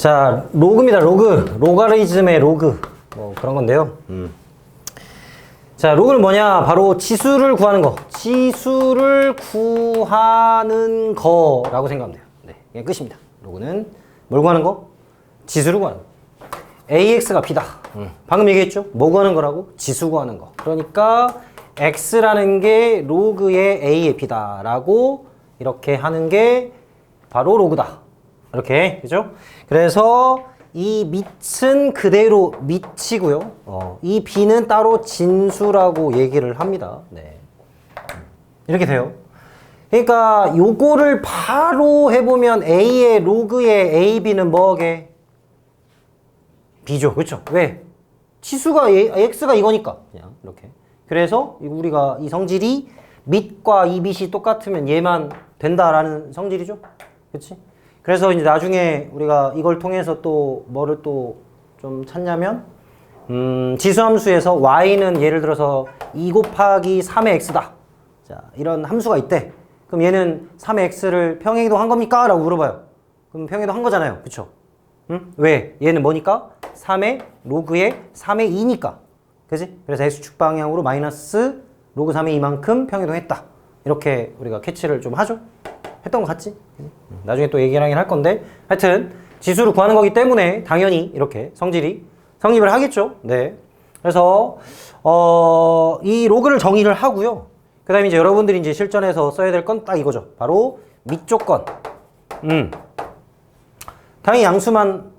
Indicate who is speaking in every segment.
Speaker 1: 자, 로그입니다. 로그. 로가리즘의 로그. 뭐 그런 건데요. 자, 로그는 뭐냐? 바로 지수를 구하는 거. 지수를 구하는 거라고 생각하면 돼요. 네, 이게 끝입니다. 로그는 뭘 구하는 거? 지수를 구하는 거. AX가 B다. 방금 얘기했죠? 뭐 구하는 거라고? 지수 구하는 거. 그러니까 X라는 게 로그의 A의 B다라고 이렇게 하는 게 바로 로그다. 이렇게, 그죠? 그래서 이 밑은 그대로 밑이고요. 이 B는 따로 진수라고 얘기를 합니다. 네. 이렇게 돼요. 그러니까 요거를 바로 해보면 A의 로그의 AB는 뭐게? B죠. 그렇죠? 왜? 치수가 X가 이거니까. 그냥 이렇게. 그래서 우리가 이 성질이 밑과 이 밑이 똑같으면 얘만 된다라는 성질이죠. 그렇지? 그래서 이제 나중에 우리가 이걸 통해서 또 뭐를 또 좀 찾냐면 지수함수에서 y는 예를 들어서 2 곱하기 3의 x다. 자, 이런 함수가 있대. 그럼 얘는 3의 x를 평행이동한 겁니까? 라고 물어봐요. 그럼 평행이동한 거잖아요. 그쵸? 응? 왜? 얘는 뭐니까? 3의 로그의 3의 2니까. 그지? 그래서 x축 방향으로 마이너스 로그 3의 2만큼 평행이동했다. 이렇게 우리가 캐치를 좀 하죠? 했던 거 같지? 나중에 또 얘기를 하긴 할 건데 하여튼 지수를 구하는 거기 때문에 당연히 이렇게 성질이 성립을 하겠죠. 네. 그래서 이 로그를 정의를 하고요. 그 다음에 이제 여러분들이 이제 실전에서 써야 될 건 딱 이거죠. 바로 밑조건. 당연히 양수만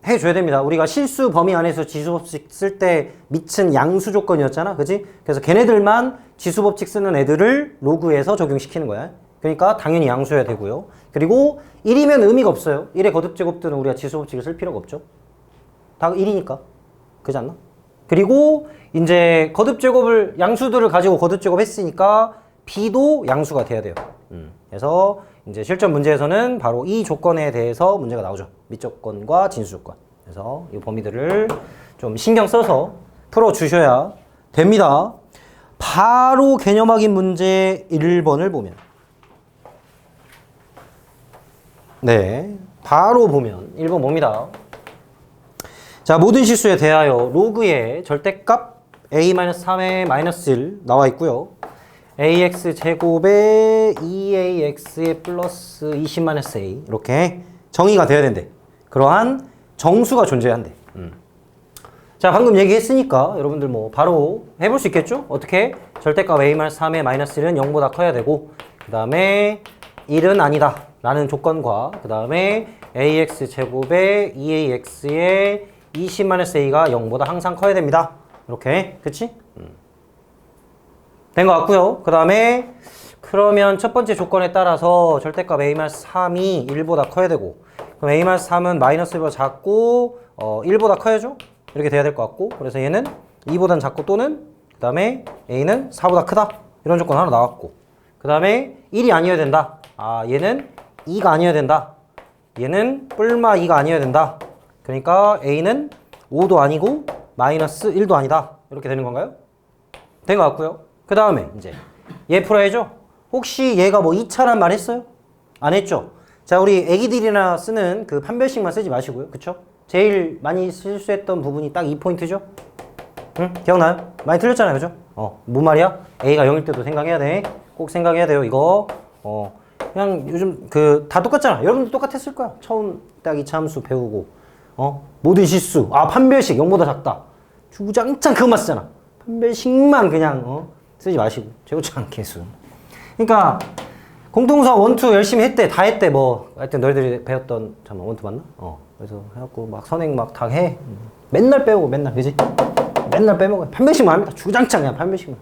Speaker 1: 해줘야 됩니다. 우리가 실수 범위 안에서 지수법칙 쓸 때 밑은 양수 조건이었잖아. 그지? 그래서 걔네들만 지수법칙 쓰는 애들을 로그에서 적용시키는 거야. 그러니까 당연히 양수여야 되고요. 그리고 1이면 의미가 없어요. 1의 거듭제곱들은 우리가 지수법칙을 쓸 필요가 없죠. 다 1이니까. 그렇지 않나? 그리고 이제 거듭제곱을 양수들을 가지고 거듭제곱 했으니까 B도 양수가 돼야 돼요. 그래서 이제 실전 문제에서는 바로 이 조건에 대해서 문제가 나오죠. 밑조건과 진수조건. 그래서 이 범위들을 좀 신경 써서 풀어주셔야 됩니다. 바로 개념 확인 문제 1번을 보면 네, 바로 보면 1번 뭡니다. 자, 모든 실수에 대하여 로그의 절대값 a-3의 마이너스 1 나와 있고요. ax 제곱에 2ax의 플러스 20-a 이렇게 정의가 되어야 된대. 그러한 정수가 존재한대. 자, 방금 얘기했으니까 여러분들 뭐 바로 해볼 수 있겠죠? 어떻게? 절대값 a-3의 마이너스 1은 0보다 커야 되고 그 다음에 1은 아니다 라는 조건과 그 다음에 ax 제곱에 2ax의 20-a가 0보다 항상 커야 됩니다. 이렇게. 그치? 된 것 같고요. 그 다음에 그러면 첫 번째 조건에 따라서 절대값 a-3이 1보다 커야 되고 그럼 a-3은 마이너스 1보다 작고 1보다 커야죠? 이렇게 돼야 될 것 같고 그래서 얘는 2보단 작고 또는 그 다음에 a는 4보다 크다. 이런 조건 하나 나왔고 그 다음에 1이 아니어야 된다. 아, 얘는 2가 아니어야 된다. 얘는 뿔마 2가 아니어야 된다. 그러니까 a는 5도 아니고 마이너스 1도 아니다. 이렇게 되는 건가요? 된 것 같고요. 그 다음에 이제 얘 풀어야죠. 혹시 얘가 뭐 2차란 말 했어요? 안 했죠? 자, 우리 애기들이나 쓰는 그 판별식만 쓰지 마시고요. 그쵸? 제일 많이 실수했던 부분이 딱 이 포인트죠? 응? 기억나요? 많이 틀렸잖아요. 그죠? 뭔 말이야? A가 0일 때도 생각해야 돼. 꼭 생각해야 돼요. 이거. 그냥 요즘 다 똑같잖아. 여러분도 똑같았을 거야. 처음 딱 2차 함수 배우고. 모든 실수. 아, 판별식 0보다 작다. 주구장창 그것만 쓰잖아. 판별식만 그냥 쓰지 마시고. 최고창 개수. 그러니까 공통사 1, 2 열심히 했대. 다 했대. 뭐 하여튼 너희들이 배웠던 잠깐만 1, 2 맞나? 그래서 해갖고 막 선행 막 다 해. 맨날 빼먹어. 맨날. 그지? 맨날 빼먹어. 판별식만 합니다. 주구장창 그냥 판별식만.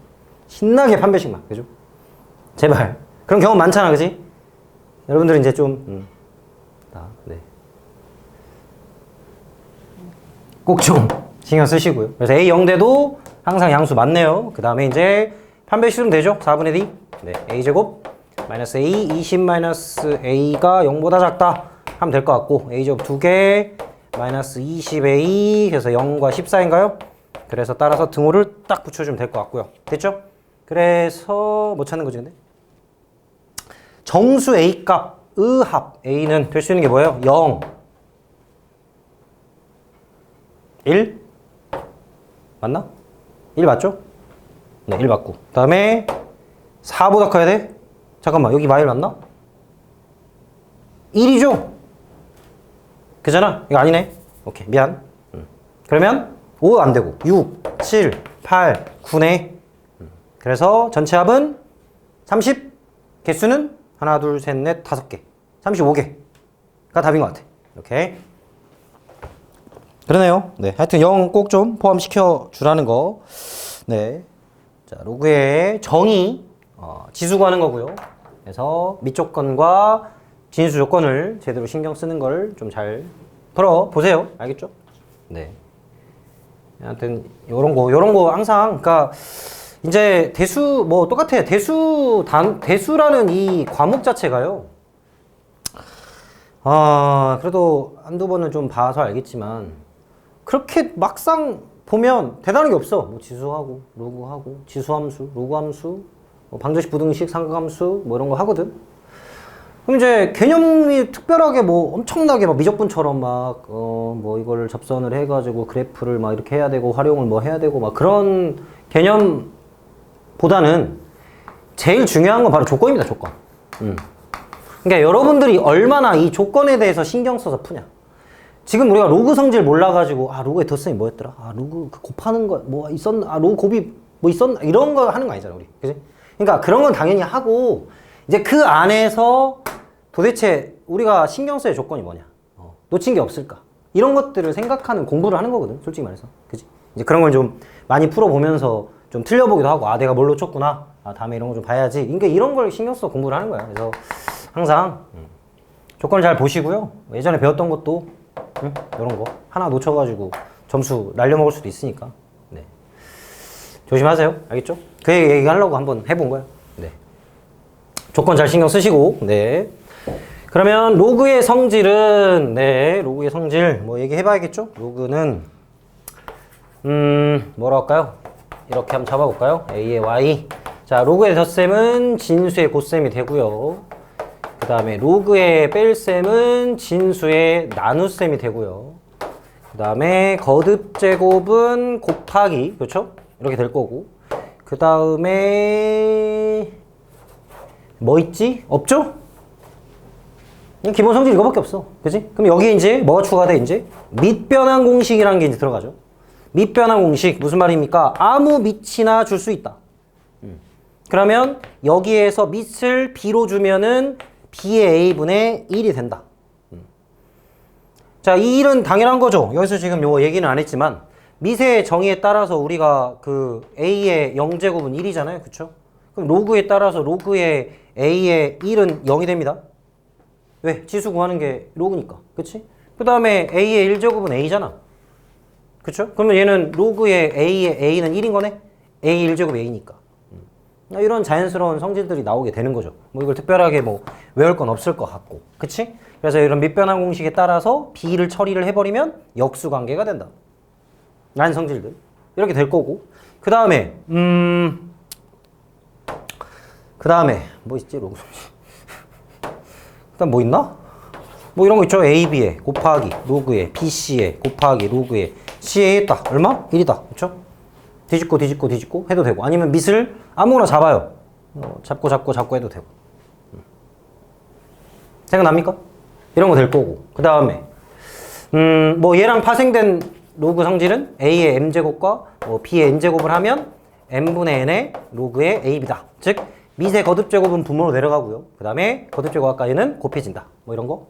Speaker 1: 신나게 판별식만. 그죠? 제발. 그런 경험 많잖아. 그지? 여러분들은 이제 좀 네. 꼭 좀 신경 쓰시고요. 그래서 A 0대도 항상 양수 맞네요. 그 다음에 이제 판별식으로 되죠. 4분의 D. 네. A제곱 마이너스 A 20 마이너스 A가 0보다 작다 하면 될 것 같고 A제곱 2개 마이너스 20A 그래서 0과 14인가요? 그래서 따라서 등호를 딱 붙여주면 될 것 같고요. 됐죠? 그래서 뭐 찾는 거지 근데? 정수 A 값, 의합 A는 될 수 있는 게 뭐예요? 0. 1 맞나? 1 맞죠? 네, 1 맞고. 그 다음에 4보다 커야 돼? 잠깐만, 여기 마일 맞나? 1이죠? 그잖아? 이거 아니네. 오케이, 미안. 그러면 5 안 되고 6, 7, 8, 9네. 그래서 전체 합은 30, 개수는 하나, 둘, 셋, 넷, 5개. 35개가 답인 것 같아. 이렇게. 그러네요. 네, 하여튼 0 꼭 좀 포함시켜 주라는 거. 네. 자, 로그의 정의, 지수 구하는 거고요. 그래서 밑조건과 진수 조건을 제대로 신경 쓰는 걸 좀 잘 풀어 보세요. 알겠죠? 네. 하여튼 요런 거 항상 그러니까 이제 대수 뭐 똑같아. 대수라는 이 과목 자체가요. 그래도 한두 번은 좀 봐서 알겠지만 그렇게 막상 보면 대단한 게 없어. 뭐 지수하고 로그하고 지수함수, 로그함수, 뭐 방정식, 부등식, 삼각함수 뭐 이런 거 하거든. 그럼 이제 개념이 특별하게 뭐 엄청나게 막 미적분처럼 막 뭐 이걸 접선을 해가지고 그래프를 막 이렇게 해야 되고 활용을 뭐 해야 되고 막 그런 개념보다는 제일 중요한 건 바로 조건입니다. 조건. 그러니까 여러분들이 얼마나 이 조건에 대해서 신경 써서 푸냐. 지금 우리가 로그 성질 몰라가지고 로그의 덧셈이 뭐였더라? 로그 그 곱하는 거 뭐 있었나? 로그 곱이 뭐 있었나? 이런 거 하는 거 아니잖아 우리. 그지? 그러니까 그런 건 당연히 하고 이제 그 안에서 도대체 우리가 신경 써야 조건이 뭐냐? 놓친 게 없을까? 이런 것들을 생각하는 공부를 하는 거거든, 솔직히 말해서. 그지? 이제 그런 걸 좀 많이 풀어보면서 좀 틀려보기도 하고, 내가 뭘 놓쳤구나. 다음에 이런 거 좀 봐야지. 그러니까 이런 걸 신경 써서 공부를 하는 거야. 그래서 항상 조건을 잘 보시고요. 예전에 배웠던 것도 이런 거 하나 놓쳐가지고 점수 날려먹을 수도 있으니까. 네. 조심하세요. 알겠죠? 그 얘기하려고 한번 해본 거예요. 네. 조건 잘 신경 쓰시고, 네. 그러면 로그의 성질은, 네, 로그의 성질, 뭐 얘기해봐야겠죠? 로그는, 뭐라 할까요? 이렇게 한번 잡아볼까요? A의 Y. 자, 로그의 덧셈은 진수의 곱셈이 되고요. 그 다음에 로그의 뺄셈은 진수의 나눗셈이 되고요. 그 다음에 거듭제곱은 곱하기, 그렇죠? 이렇게 될 거고. 그 다음에, 뭐 있지? 없죠? 기본 성질 이거밖에 없어. 그지? 그럼 여기에 이제 뭐가 추가돼? 이제 밑변환 공식이라는 게 이제 들어가죠. 밑변환 공식 무슨 말입니까? 아무 밑이나 줄 수 있다. 그러면 여기에서 밑을 b로 주면은 b의 a분의 1이 된다. 자, 이 1은 당연한 거죠. 여기서 지금 요 얘기는 안 했지만 밑의 정의에 따라서 우리가 그 a의 0제곱은 1이잖아요. 그쵸? 그럼 로그에 따라서 로그의 a의 1은 0이 됩니다. 왜? 지수 구하는 게 로그니까. 그치? 그 다음에 a의 1제곱은 a잖아. 그쵸? 그러면 얘는 로그의 a의 a는 1인 거네? a 1제곱 a니까. 이런 자연스러운 성질들이 나오게 되는 거죠. 뭐 이걸 특별하게 뭐 외울 건 없을 것 같고. 그치? 그래서 이런 밑변환 공식에 따라서 b를 처리를 해버리면 역수 관계가 된다. 라는 성질들. 이렇게 될 거고. 그 다음에 뭐 있지? 로그 성질. 일단 뭐 있나? 뭐 이런 거 있죠. AB에 곱하기 로그에 BC에 곱하기 로그에 C에 했다. 얼마? 1이다. 그쵸? 뒤집고 해도 되고 아니면 밑을 아무거나 잡아요. 잡고 해도 되고. 생각납니까? 이런 거 될 거고. 그 다음에 뭐 얘랑 파생된 로그 성질은 A의 M제곱과 B의 N제곱을 하면 M분의 N의 로그의 AB다. 즉 밑의 거듭제곱은 분모로 내려가고요. 그 다음에 거듭제곱 아까에는 곱해진다. 뭐 이런 거.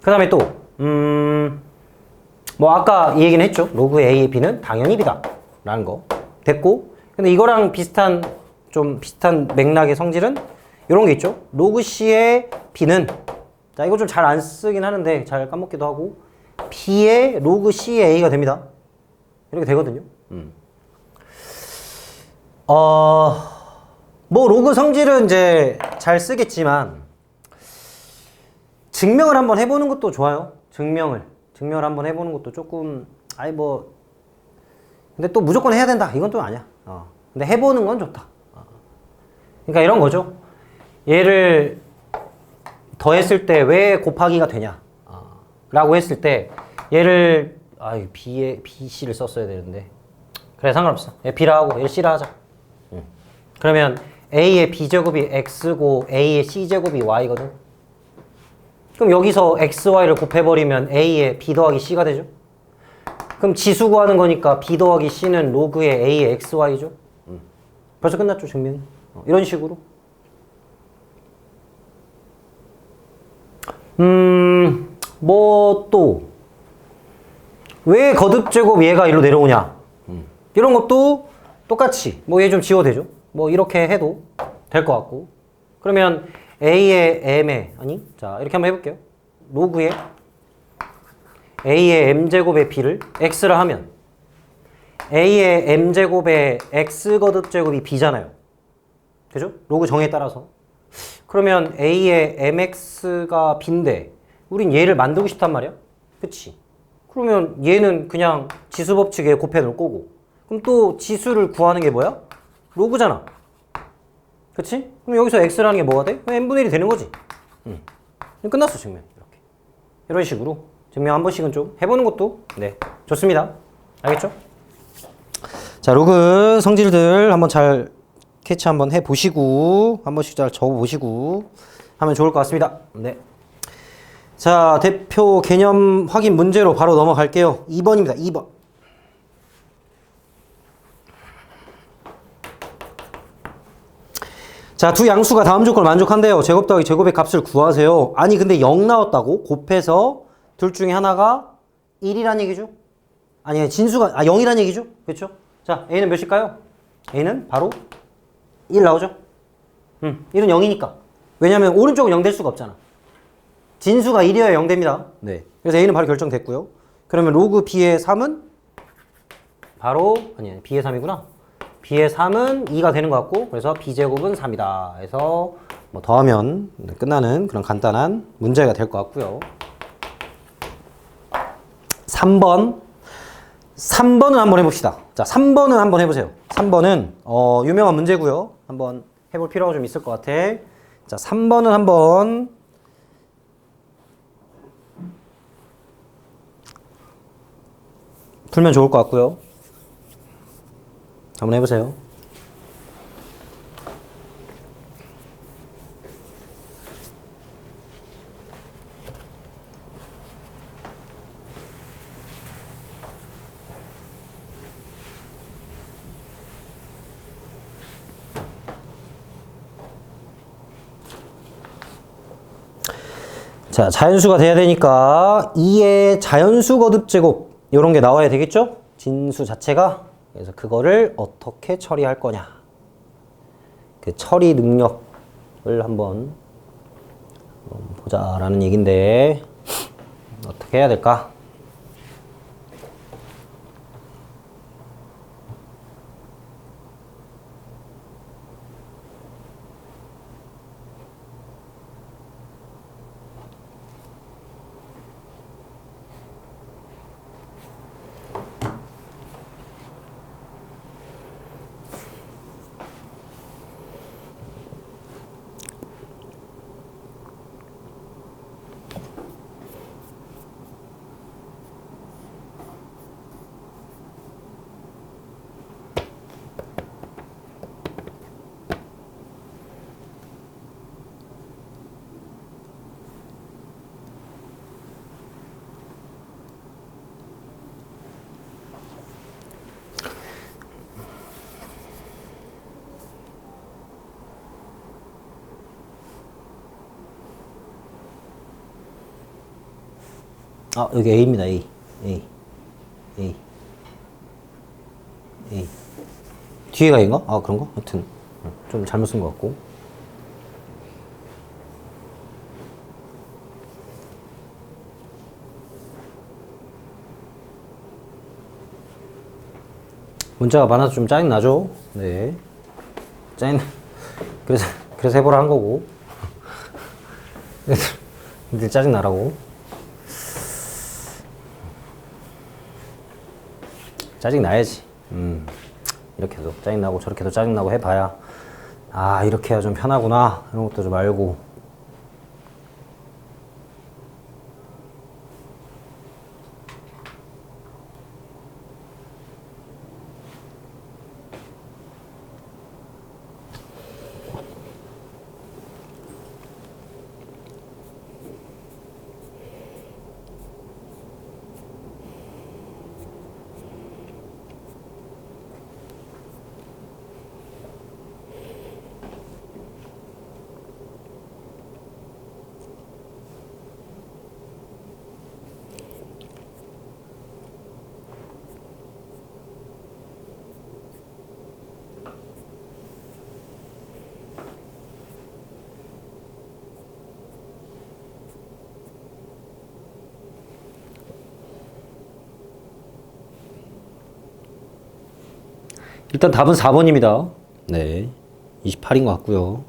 Speaker 1: 그 다음에 또 뭐 아까 이 얘기는 했죠. 로그 A의 B는 당연히 B다. 라는 거. 됐고. 근데 이거랑 비슷한 맥락의 성질은 이런 게 있죠. 로그 C의 B는 자 이거 좀 잘 안 쓰긴 하는데 잘 까먹기도 하고 B의 로그 C의 A가 됩니다. 이렇게 되거든요. 뭐 로그 성질은 이제 잘 쓰겠지만 증명을 한번 해보는 것도 좋아요. 증명을 한번 해보는 것도 조금 근데 또 무조건 해야 된다 이건 또 아니야. 근데 해보는 건 좋다. 그러니까 이런 거죠. 얘를 더했을 때 왜 곱하기가 되냐 라고 했을 때 얘를 B에 BC를 썼어야 되는데 그래 상관없어. 얘 B라 하고 얘를 C라 하자. 그러면 A의 B제곱이 X고 A의 C제곱이 Y거든. 그럼 여기서 X, Y를 곱해버리면 A의 B 더하기 C가 되죠. 그럼 지수 구하는 거니까 B 더하기 C는 로그의 A의 X, Y죠. 벌써 끝났죠 증명이. 이런 식으로. 뭐 또 왜 거듭제곱 얘가 일로 내려오냐. 이런 것도 똑같이 뭐 얘 좀 지워도 되죠. 뭐 이렇게 해도 될 것 같고. 그러면 A의 M의 자 이렇게 한번 해볼게요. 로그의 A의 M제곱의 B를 X라 하면 A의 M제곱의 X 거듭제곱이 B잖아요. 그죠? 로그 정의에 따라서. 그러면 A의 MX가 B인데 우린 얘를 만들고 싶단 말이야. 그치? 그러면 얘는 그냥 지수법칙에 곱해 놓을 거고. 그럼 또 지수를 구하는 게 뭐야? 로그잖아. 그치? 그럼 여기서 X라는 게 뭐가 돼? N분의 1이 되는 거지. 끝났어 증명. 이렇게. 이런 식으로 증명 한 번씩은 좀 해보는 것도 네 좋습니다. 알겠죠? 자 로그 성질들 한번 잘 캐치 한번 해보시고 한 번씩 잘 적어보시고 하면 좋을 것 같습니다. 네. 자 대표 개념 확인 문제로 바로 넘어갈게요. 2번입니다. 2번. 자, 두 양수가 다음 조건을 만족한대요. 제곱 더하기 제곱의 값을 구하세요. 아니 근데 0 나왔다고? 곱해서 둘 중에 하나가 1이란 얘기죠? 아니 진수가 0이란 얘기죠? 그렇죠? 자 A는 몇일까요? A는 바로 1 나오죠? 1은 0이니까. 왜냐면 오른쪽은 0 될 수가 없잖아. 진수가 1이어야 0 됩니다. 네. 그래서 A는 바로 결정됐고요. 그러면 로그 B의 3은 바로 B의 3이구나. B의 3은 2가 되는 것 같고 그래서 B제곱은 3이다. 해서 뭐 더하면 끝나는 그런 간단한 문제가 될 것 같고요. 3번은 한번 해봅시다. 자, 3번은 한번 해보세요. 3번은 유명한 문제고요. 한번 해볼 필요가 좀 있을 것 같아. 자, 3번은 한번 풀면 좋을 것 같고요. 한번 해보세요. 자, 자연수가 돼야 되니까 2의 자연수 거듭제곱 이런 게 나와야 되겠죠? 진수 자체가. 그래서 그거를 어떻게 처리할 거냐. 그 처리 능력을 한번 보자라는 얘긴데 어떻게 해야 될까? 여기 A입니다. A. 뒤에가 A인가? 그런가? 하여튼 좀 잘못 쓴 것 같고. 문자가 많아서 좀 짜증나죠? 네. 그래서 해보라 한 거고. 근데 짜증나라고. 짜증나야지. 이렇게도 짜증나고 저렇게도 짜증나고 해봐야 이렇게 해야 좀 편하구나 이런 것도 좀 알고. 일단 답은 4번입니다. 네. 28인 것 같고요.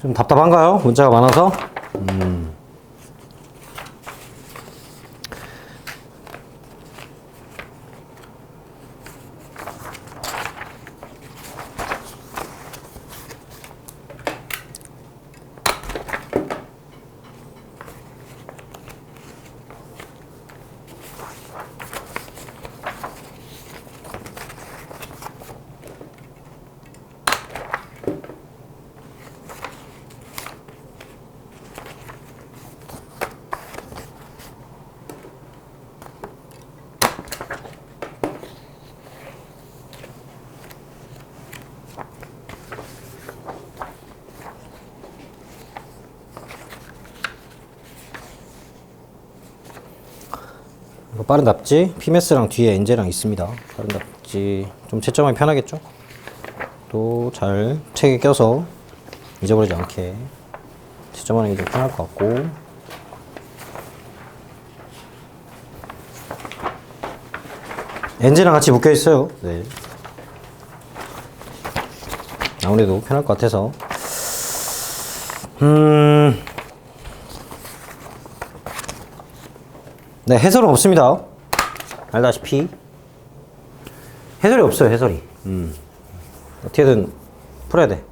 Speaker 1: 좀 답답한가요? 문자가 많아서? 빠른 답지 PMS랑 뒤에 엔제랑 있습니다. 빠른 답지 좀 채점하기 편하겠죠? 또 잘 책에 껴서 잊어버리지 않게 채점하는 게 좀 편할 것 같고, 엔제랑 같이 묶여 있어요. 네. 아무래도 편할 것 같아서. 네, 해설은 없습니다. 알다시피 해설이 없어요. 해설이. 어떻게든 풀어야 돼.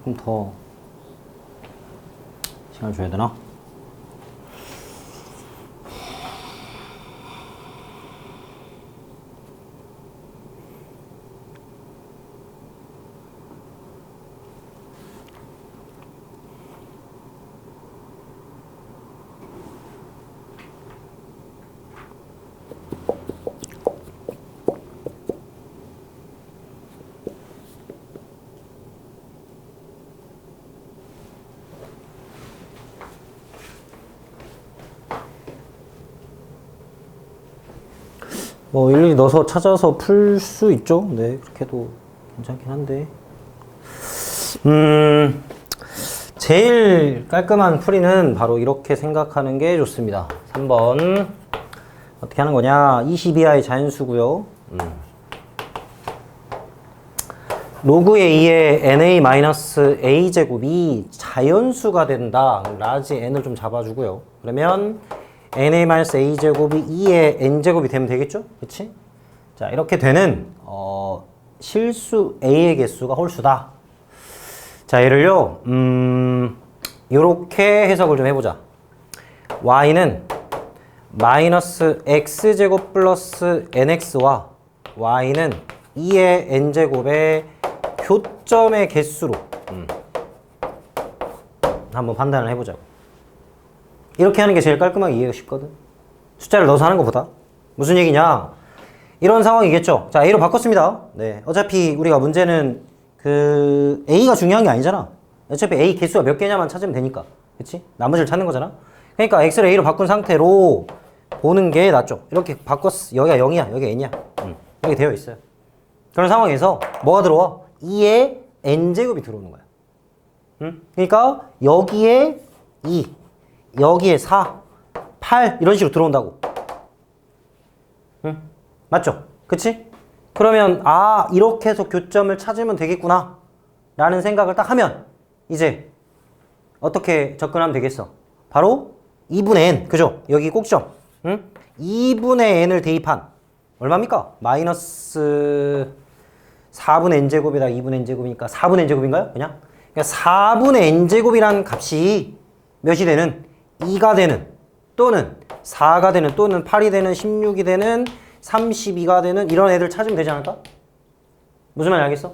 Speaker 1: 조금 더 시간 줘야 되나? 뭐 일일이 넣어서 찾아서 풀 수 있죠. 네, 그렇게 해도 괜찮긴 한데. 제일 깔끔한 풀이는 바로 이렇게 생각하는 게 좋습니다. 3번. 어떻게 하는 거냐? 22i 자연수고요. 로그의 2의 na-a 제곱이 자연수가 된다. 라지 n을 좀 잡아주고요. 그러면 na-a 제곱이 2의 n 제곱이 되면 되겠죠? 그치? 자, 이렇게 되는 실수 a의 개수가 홀수다. 자, 얘를요, 요렇게 해석을 좀 해보자. y는 마이너스 x제곱 플러스 nx와 y는 2의 n제곱의 교점의 개수로 한번 판단을 해보자고. 이렇게 하는 게 제일 깔끔하게 이해가 쉽거든. 숫자를 넣어서 하는 것보다. 무슨 얘기냐? 이런 상황이겠죠. 자, a로 바꿨습니다. 네, 어차피 우리가 문제는 그 a가 중요한 게 아니잖아. 어차피 a 개수가 몇 개냐만 찾으면 되니까. 그치? 나머지를 찾는 거잖아. 그러니까 x를 a로 바꾼 상태로 보는 게 낫죠. 이렇게 바꿨어. 여기가 0이야. 여기가 n이야. 여기 되어 있어요. 그런 상황에서 뭐가 들어와? 2의 n제곱이 들어오는 거야. 그러니까 여기에 2, 여기에 4, 8 이런 식으로 들어온다고. 맞죠? 그치? 그러면 아, 이렇게 해서 교점을 찾으면 되겠구나 라는 생각을 딱 하면 이제 어떻게 접근하면 되겠어? 바로 2분의 n, 그죠? 여기 꼭점. 2분의 n을 대입한 얼마입니까? 마이너스 4분의 n제곱에다 2분의 n제곱이니까 4분의 n제곱인가요? 그냥? 그러니까 4분의 n제곱이라는 값이 몇이 되는? 2가 되는 또는 4가 되는 또는 8이 되는 16이 되는 32가 되는 이런 애들 찾으면 되지 않을까? 무슨 말인지 알겠어?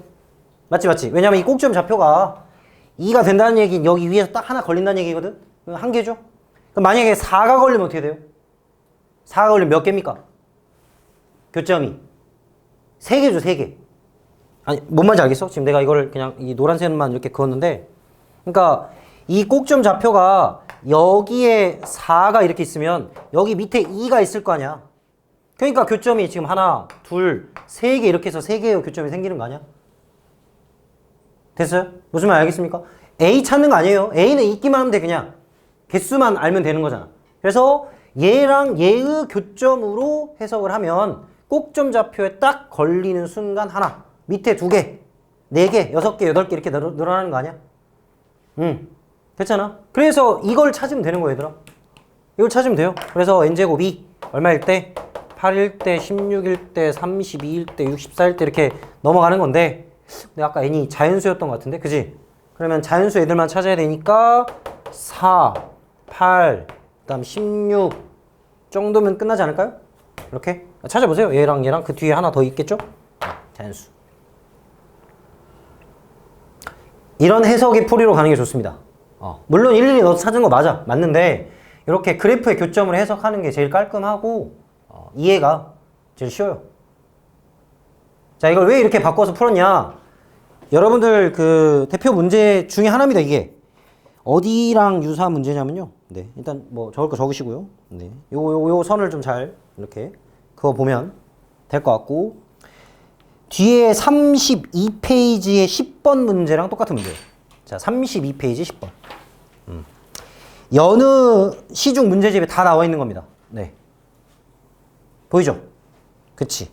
Speaker 1: 맞지? 왜냐면 이 꼭지점 좌표가 2가 된다는 얘기는 여기 위에서 딱 하나 걸린다는 얘기거든? 한 개죠? 그럼 만약에 4가 걸리면 어떻게 돼요? 4가 걸리면 몇 개입니까? 교점이 3개죠, 3개. 아니, 뭔 말인지 알겠어? 지금 내가 이거를 그냥 이 노란색만 이렇게 그었는데, 그러니까 이 꼭점 좌표가 여기에 4가 이렇게 있으면 여기 밑에 2가 있을 거 아니야. 그러니까 교점이 지금 하나, 둘, 3개 이렇게 해서 3개의 교점이 생기는 거 아니야? 됐어요? 무슨 말 알겠습니까? A 찾는 거 아니에요. A는 있기만 하면 돼, 그냥. 개수만 알면 되는 거잖아. 그래서 얘랑 얘의 교점으로 해석을 하면 꼭점 좌표에 딱 걸리는 순간 하나, 밑에 2개, 4개, 6개, 8개 이렇게 늘어나는 거 아니야? 됐잖아? 그래서 이걸 찾으면 되는 거야, 얘들아. 이걸 찾으면 돼요. 그래서 n제곱이 얼마일 때? 8일 때, 16일 때, 32일 때, 64일 때 이렇게 넘어가는 건데, 근데 아까 n이 자연수였던 것 같은데, 그지? 그러면 자연수 애들만 찾아야 되니까 4, 8, 그 다음 16 정도면 끝나지 않을까요? 이렇게 찾아보세요. 얘랑 얘랑 그 뒤에 하나 더 있겠죠? 자연수. 이런 해석의 풀이로 가는 게 좋습니다. 물론 일일이 넣어서 찾은 거 맞는데 이렇게 그래프의 교점을 해석하는 게 제일 깔끔하고 이해가 제일 쉬워요. 자, 이걸 왜 이렇게 바꿔서 풀었냐? 여러분들 그 대표 문제 중에 하나입니다. 이게 어디랑 유사한 문제냐면요. 네, 일단 뭐 적을 거 적으시고요. 네, 요 선을 좀 잘 이렇게 그거 보면 될 것 같고, 뒤에 32페이지의 10번 문제랑 똑같은 문제예요. 자, 32페이지 10번. 여느 시중 문제집에 다 나와 있는 겁니다. 네. 보이죠? 그치?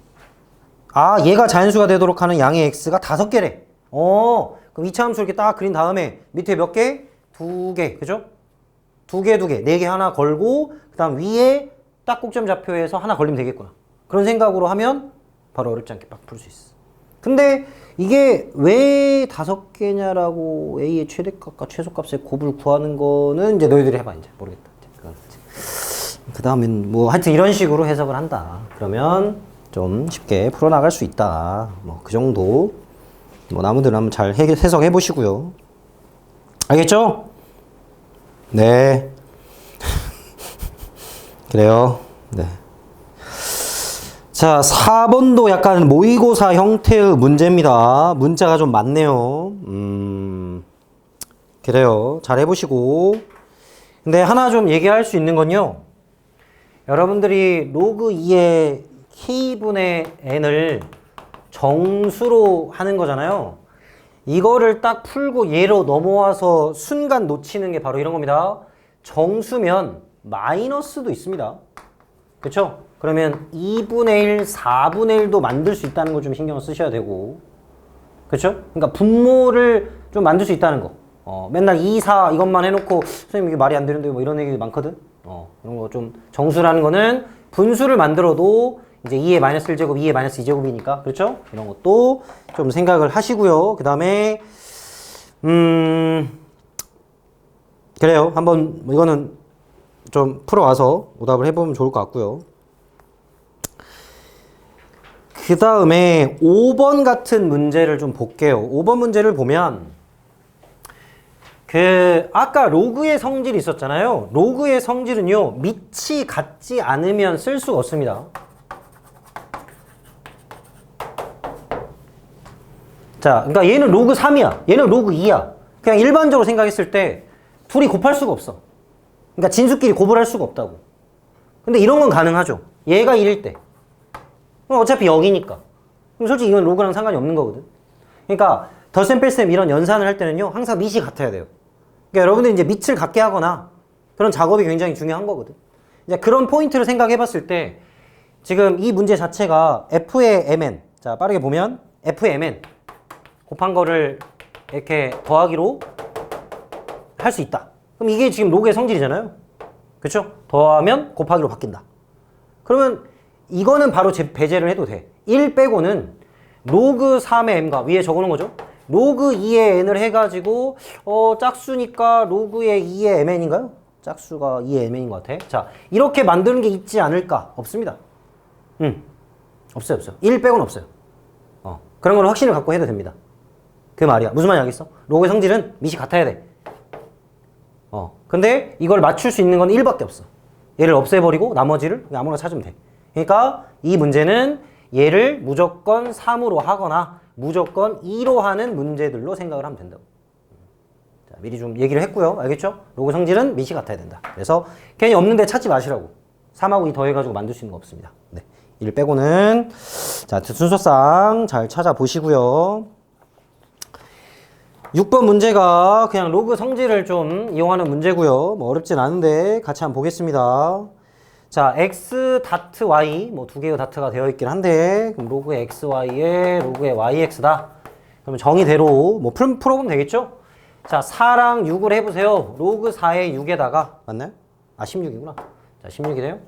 Speaker 1: 아, 얘가 자연수가 되도록 하는 양의 x가 5개래. 그럼 이차함수 이렇게 딱 그린 다음에 밑에 몇 개? 2개. 그죠? 2개, 4개 하나 걸고, 그 다음 위에 딱 꼭점 좌표에서 하나 걸리면 되겠구나. 그런 생각으로 하면 바로 어렵지 않게 막 풀 수 있어. 근데 이게 왜 5개냐라고 A의 최대값과 최소값의 곱을 구하는 거는 이제 너희들이 해봐. 이제 모르겠다. 그 다음엔 뭐 하여튼 이런 식으로 해석을 한다. 그러면 좀 쉽게 풀어나갈 수 있다. 뭐 그 정도. 뭐 나무들은 한번 잘 해석해 보시고요. 알겠죠? 네. 그래요. 네. 자, 4번도 약간 모의고사 형태의 문제입니다. 문자가 좀 많네요. 그래요. 잘 해보시고. 근데 하나 좀 얘기할 수 있는 건요. 여러분들이 로그 2의 k분의 n을 정수로 하는 거잖아요. 이거를 딱 풀고 얘로 넘어와서 순간 놓치는 게 바로 이런 겁니다. 정수면 마이너스도 있습니다. 그쵸? 그러면 2분의 1, 4분의 1도 만들 수 있다는 거 좀 신경 쓰셔야 되고. 그쵸? 그러니까 분모를 좀 만들 수 있다는 거. 맨날 2, 4 이것만 해놓고 선생님 이게 말이 안 되는데 뭐 이런 얘기 많거든? 이런 거 좀 정수라는 거는 분수를 만들어도 이제 2의 마이너스 1제곱, 2의 마이너스 2제곱이니까. 그렇죠? 이런 것도 좀 생각을 하시고요. 그 다음에 그래요. 한번 이거는 좀 풀어와서 오답을 해보면 좋을 것 같고요. 그 다음에 5번 같은 문제를 좀 볼게요. 5번 문제를 보면 아까 로그의 성질이 있었잖아요. 로그의 성질은요, 밑이 같지 않으면 쓸 수가 없습니다. 자, 그러니까 얘는 로그 3이야. 얘는 로그 2야. 그냥 일반적으로 생각했을 때 둘이 곱할 수가 없어. 그러니까 진수끼리 곱을 할 수가 없다고. 근데 이런 건 가능하죠. 얘가 1일 때. 그럼 어차피 0이니까. 그럼 솔직히 이건 로그랑 상관이 없는 거거든. 그러니까 덧셈 뺄셈 이런 연산을 할 때는요, 항상 밑이 같아야 돼요. 그러니까 여러분들이 이제 밑을 같게 하거나 그런 작업이 굉장히 중요한 거거든. 이제 그런 포인트를 생각해 봤을 때 지금 이 문제 자체가 f의 mn, 자 빠르게 보면 f의 mn 곱한 거를 이렇게 더하기로 할 수 있다. 그럼 이게 지금 로그의 성질이잖아요. 그렇죠? 더하면 곱하기로 바뀐다. 그러면 이거는 바로 배제를 해도 돼. 1 빼고는 로그 3의 m과 위에 적어놓은 거죠. 로그 2의 n을 해가지고 짝수니까 로그의 2의 mn인가요? 짝수가 2의 mn인 것 같아. 자, 이렇게 만드는 게 있지 않을까? 없습니다. 없어요. 1 빼고는 없어요. 그런 건 확신을 갖고 해도 됩니다. 그 말이야. 무슨 말인지 알겠어? 로그의 성질은 밑이 같아야 돼. 근데 이걸 맞출 수 있는 건 1밖에 없어. 얘를 없애버리고 나머지를 그냥 아무나 찾으면 돼. 그러니까 이 문제는 얘를 무조건 3으로 하거나 무조건 2로 하는 문제들로 생각을 하면 된다고. 자, 미리 좀 얘기를 했고요. 알겠죠? 로그 성질은 밑이 같아야 된다. 그래서 괜히 없는데 찾지 마시라고. 3하고 2 더해가지고 만들 수 있는 거 없습니다. 네. 1 빼고는 자, 순서상 잘 찾아보시고요. 6번 문제가 그냥 로그 성질을 좀 이용하는 문제고요. 뭐 어렵진 않은데 같이 한번 보겠습니다. 자, x 다트 y 뭐 두 개의 다트가 되어 있긴 한데 그럼 로그의 xy에 로그의 yx다. 그러면 정의대로 뭐 풀어보면 되겠죠? 자, 4랑 6을 해보세요. 로그 4의 6에다가 맞나요? 아, 16이구나. 자, 16이 돼요.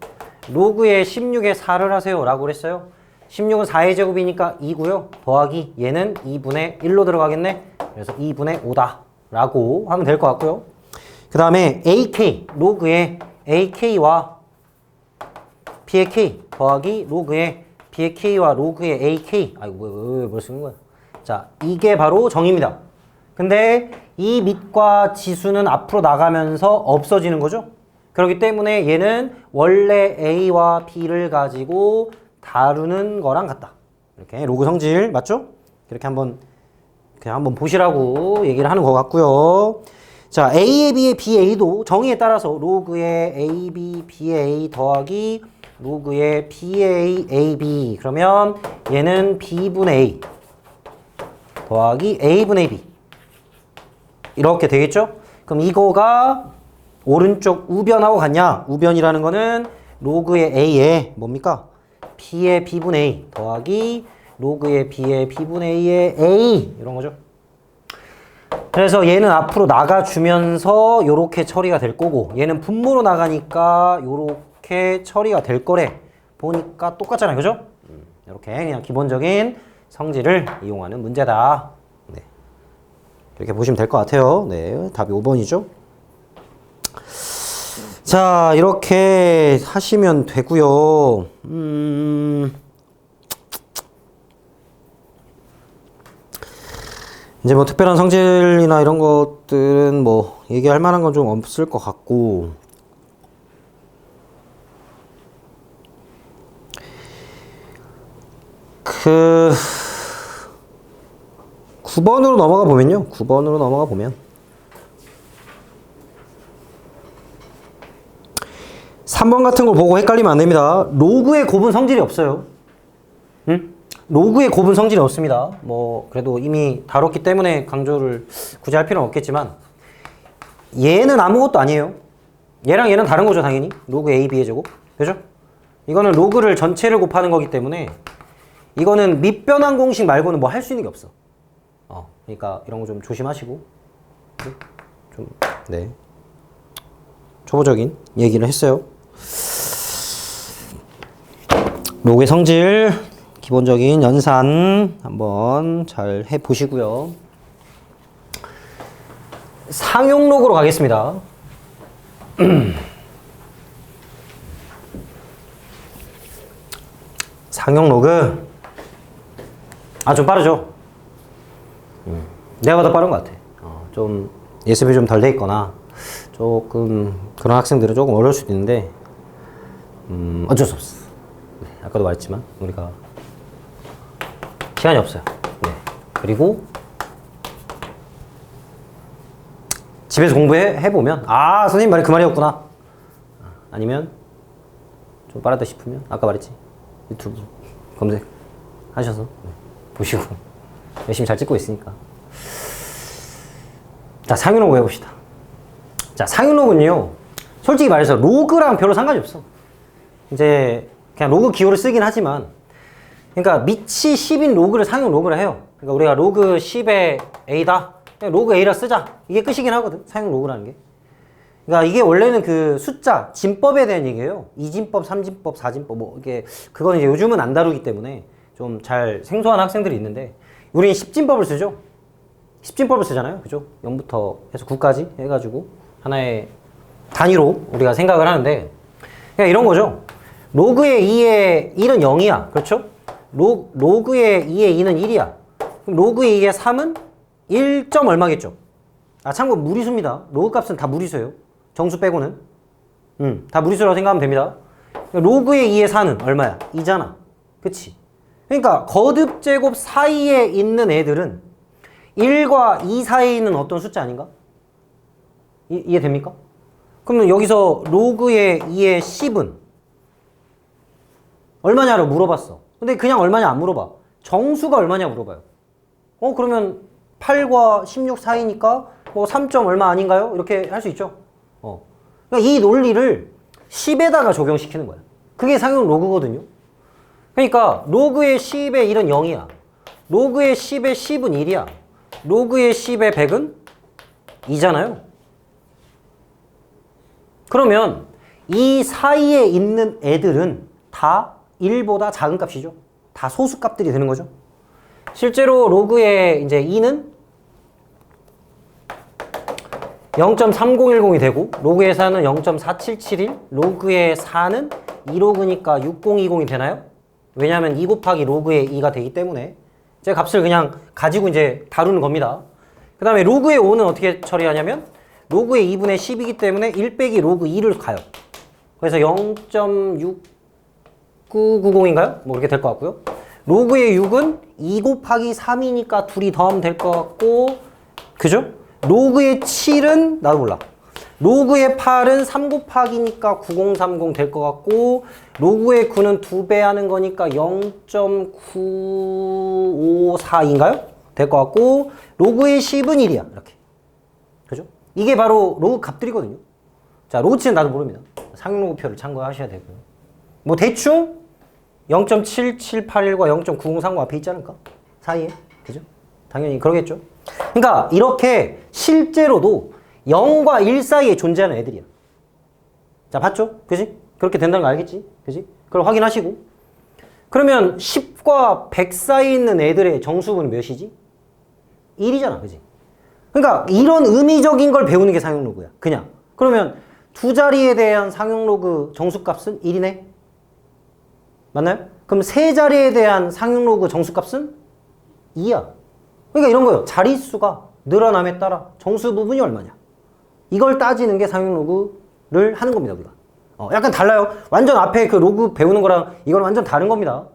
Speaker 1: 로그의 16에 4를 하세요 라고 그랬어요. 16은 4의 제곱이니까 2고요. 더하기 얘는 2분의 1로 들어가겠네. 그래서 2분의 5다 라고 하면 될 것 같고요. 그 다음에 AK, 로그의 AK와 B의 K 더하기 로그의 B의 K와 로그의 AK. 아이고, 뭘 쓰는 거야. 자, 이게 바로 정의입니다. 근데 이 밑과 지수는 앞으로 나가면서 없어지는 거죠. 그렇기 때문에 얘는 원래 A와 B를 가지고 다루는 거랑 같다. 이렇게 로그 성질 맞죠? 이렇게 한번 그냥 한번 보시라고 얘기를 하는 것 같고요. 자, A의 B의 BA도 정의에 따라서 로그의 AB, BA 더하기 로그의 BA, AB 그러면 얘는 B분의 A 더하기 A분의 B 이렇게 되겠죠? 그럼 이거가 오른쪽 우변하고 같냐? 우변이라는 거는 로그의 A에 뭡니까? B의 B분의 A 더하기 로그의 B의 B분의 A의 A 이런 거죠. 그래서 얘는 앞으로 나가주면서 요렇게 처리가 될 거고 얘는 분모로 나가니까 요렇게 처리가 될 거래. 보니까 똑같잖아요. 그죠? 이렇게 그냥 기본적인 성질을 이용하는 문제다. 네. 이렇게 보시면 될 것 같아요. 네, 답이 5번이죠. 자, 이렇게 하시면 되고요. 이제 뭐 특별한 성질이나 이런 것들은 뭐 얘기할 만한 건 좀 없을 것 같고, 9번으로 넘어가 보면요. 9번으로 넘어가 보면 3번 같은 걸 보고 헷갈리면 안 됩니다. 로그의 곱은 성질이 없어요. 응? 로그의 곱은 성질이 없습니다. 뭐 그래도 이미 다뤘기 때문에 강조를 굳이 할 필요는 없겠지만 얘는 아무것도 아니에요. 얘랑 얘는 다른 거죠, 당연히. 로그 A, B의 제곱. 그죠? 이거는 로그를 전체를 곱하는 거기 때문에 이거는 밑변환 공식 말고는 뭐 할 수 있는 게 없어. 그러니까 이런 거 좀 조심하시고 좀 네. 초보적인 얘기를 했어요. 로그의 성질 기본적인 연산 한번 잘 해보시고요. 상용 로그로 가겠습니다. 상용 로그 좀 빠르죠? 내가 봐도 빠른 것 같아. 좀 예습이 좀 덜 돼 있거나 조금 그런 학생들은 조금 어려울 수도 있는데 어쩔 수 없어. 네, 아까도 말했지만 우리가 시간이 없어요. 네. 그리고 집에서 공부해보면 선생님 말이 그 말이었구나. 아니면 좀 빠르다 싶으면 아까 말했지. 유튜브 검색하셔서 보시고 열심히 잘 찍고 있으니까. 자, 상용 로그 해봅시다. 자, 상용 로그는요, 솔직히 말해서 로그랑 별로 상관이 없어. 이제 그냥 로그 기호를 쓰긴 하지만, 그러니까 밑이 10인 로그를 상용 로그를 해요. 그러니까 우리가 로그 10의 A다. 그냥 로그 A라 쓰자. 이게 끝이긴 하거든, 상용 로그라는 게. 그러니까 이게 원래는 그 숫자, 진법에 대한 얘기예요. 2진법, 3진법, 4진법, 뭐, 이게, 그건 이제 요즘은 안 다루기 때문에 좀 잘 생소한 학생들이 있는데, 우리는 10진법을 쓰죠. 10진법을 쓰잖아요. 그죠? 0부터 해서 9까지 해가지고, 하나의 단위로 우리가 생각을 하는데, 그냥 이런 거죠. 로그의 2의 1은 0이야. 그렇죠? 로그의 2의 2는 1이야. 그럼 로그의 2의 3은 1점 얼마겠죠? 참고 무리수입니다. 로그 값은 다 무리수예요. 정수 빼고는. 다 무리수라고 생각하면 됩니다. 로그의 2의 4는 얼마야? 2잖아. 그치? 그러니까 거듭 제곱 사이에 있는 애들은 1과 2 사이에 있는 어떤 숫자 아닌가? 이해됩니까? 그러면 여기서 로그의 2의 10은 얼마냐고 물어봤어. 근데 그냥 얼마냐 안 물어봐. 정수가 얼마냐 물어봐요. 그러면 8과 16 사이니까 뭐 3점 얼마 아닌가요? 이렇게 할 수 있죠. 그러니까 이 논리를 10에다가 적용시키는 거야. 그게 상용 로그거든요. 그러니까 로그의 10의 1은 0이야. 로그의 10의 10은 1이야. 로그의 10의 100은 2잖아요. 그러면 이 사이에 있는 애들은 다 1보다 작은 값이죠. 다 소수 값들이 되는 거죠. 실제로 로그의 이제 2는 0.3010이 되고, 로그의 4는 0.4771, 로그의 4는 2로그니까 6020이 되나요? 왜냐하면 2 곱하기 로그의 2가 되기 때문에 제 값을 그냥 가지고 이제 다루는 겁니다. 그 다음에 로그의 5는 어떻게 처리하냐면 로그의 2분의 10이기 때문에 1 빼기 로그 2를 가요. 그래서 0.6990인가요? 뭐 이렇게 될 것 같고요. 로그의 6은 2 곱하기 3이니까 둘이 더하면 될 것 같고, 그죠? 로그의 7은 나도 몰라. 로그의 8은 3 곱하기니까 9030 될 것 같고, 로그의 9는 2배 하는 거니까 0.9542인가요? 될 것 같고, 로그의 10은 1이야. 이렇게. 그죠? 이게 바로 로그 값들이거든요. 자, 로그 7은 나도 모릅니다. 상용 로그표를 참고하셔야 되고요. 뭐 대충 0.7781과 0.9030 앞에 있지 않을까? 사이에. 그죠? 당연히 그러겠죠. 그러니까 이렇게 실제로도 0과 1 사이에 존재하는 애들이야. 자, 봤죠? 그지? 그렇게 된다는 거 알겠지? 그지? 그걸 확인하시고. 그러면 10과 100 사이에 있는 애들의 정수분은 몇이지? 1이잖아. 그지? 그러니까 이런 의미적인 걸 배우는 게 상용 로그야. 그냥. 그러면 두 자리에 대한 상용 로그 정수값은 1이네? 맞나요? 그럼 세 자리에 대한 상용 로그 정수값은 2야. 그러니까 이런 거예요. 자릿수가 늘어남에 따라 정수 부분이 얼마냐. 이걸 따지는 게 상용 로그를 하는 겁니다, 우리가. 약간 달라요. 완전 앞에 그 로그 배우는 거랑 이건 완전 다른 겁니다.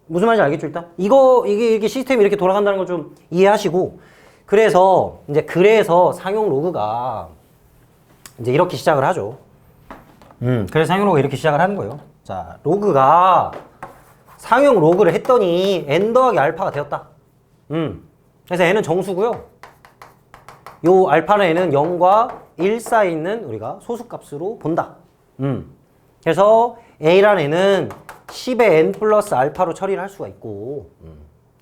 Speaker 1: 무슨 말인지 알겠죠, 일단? 이게 시스템이 이렇게 돌아간다는 걸 좀 이해하시고, 그래서 상용 로그가 이제 이렇게 시작을 하죠. 그래서 상용 로그가 이렇게 시작을 하는 거예요. 자, 로그가 상용 로그를 했더니 n 더하기 알파가 되었다. 그래서 n은 정수고요. 요 알파는 n은 0과 1 사이에 있는 우리가 소수값으로 본다. 그래서 a라는 n은 10의 n 플러스 알파로 처리를 할 수가 있고,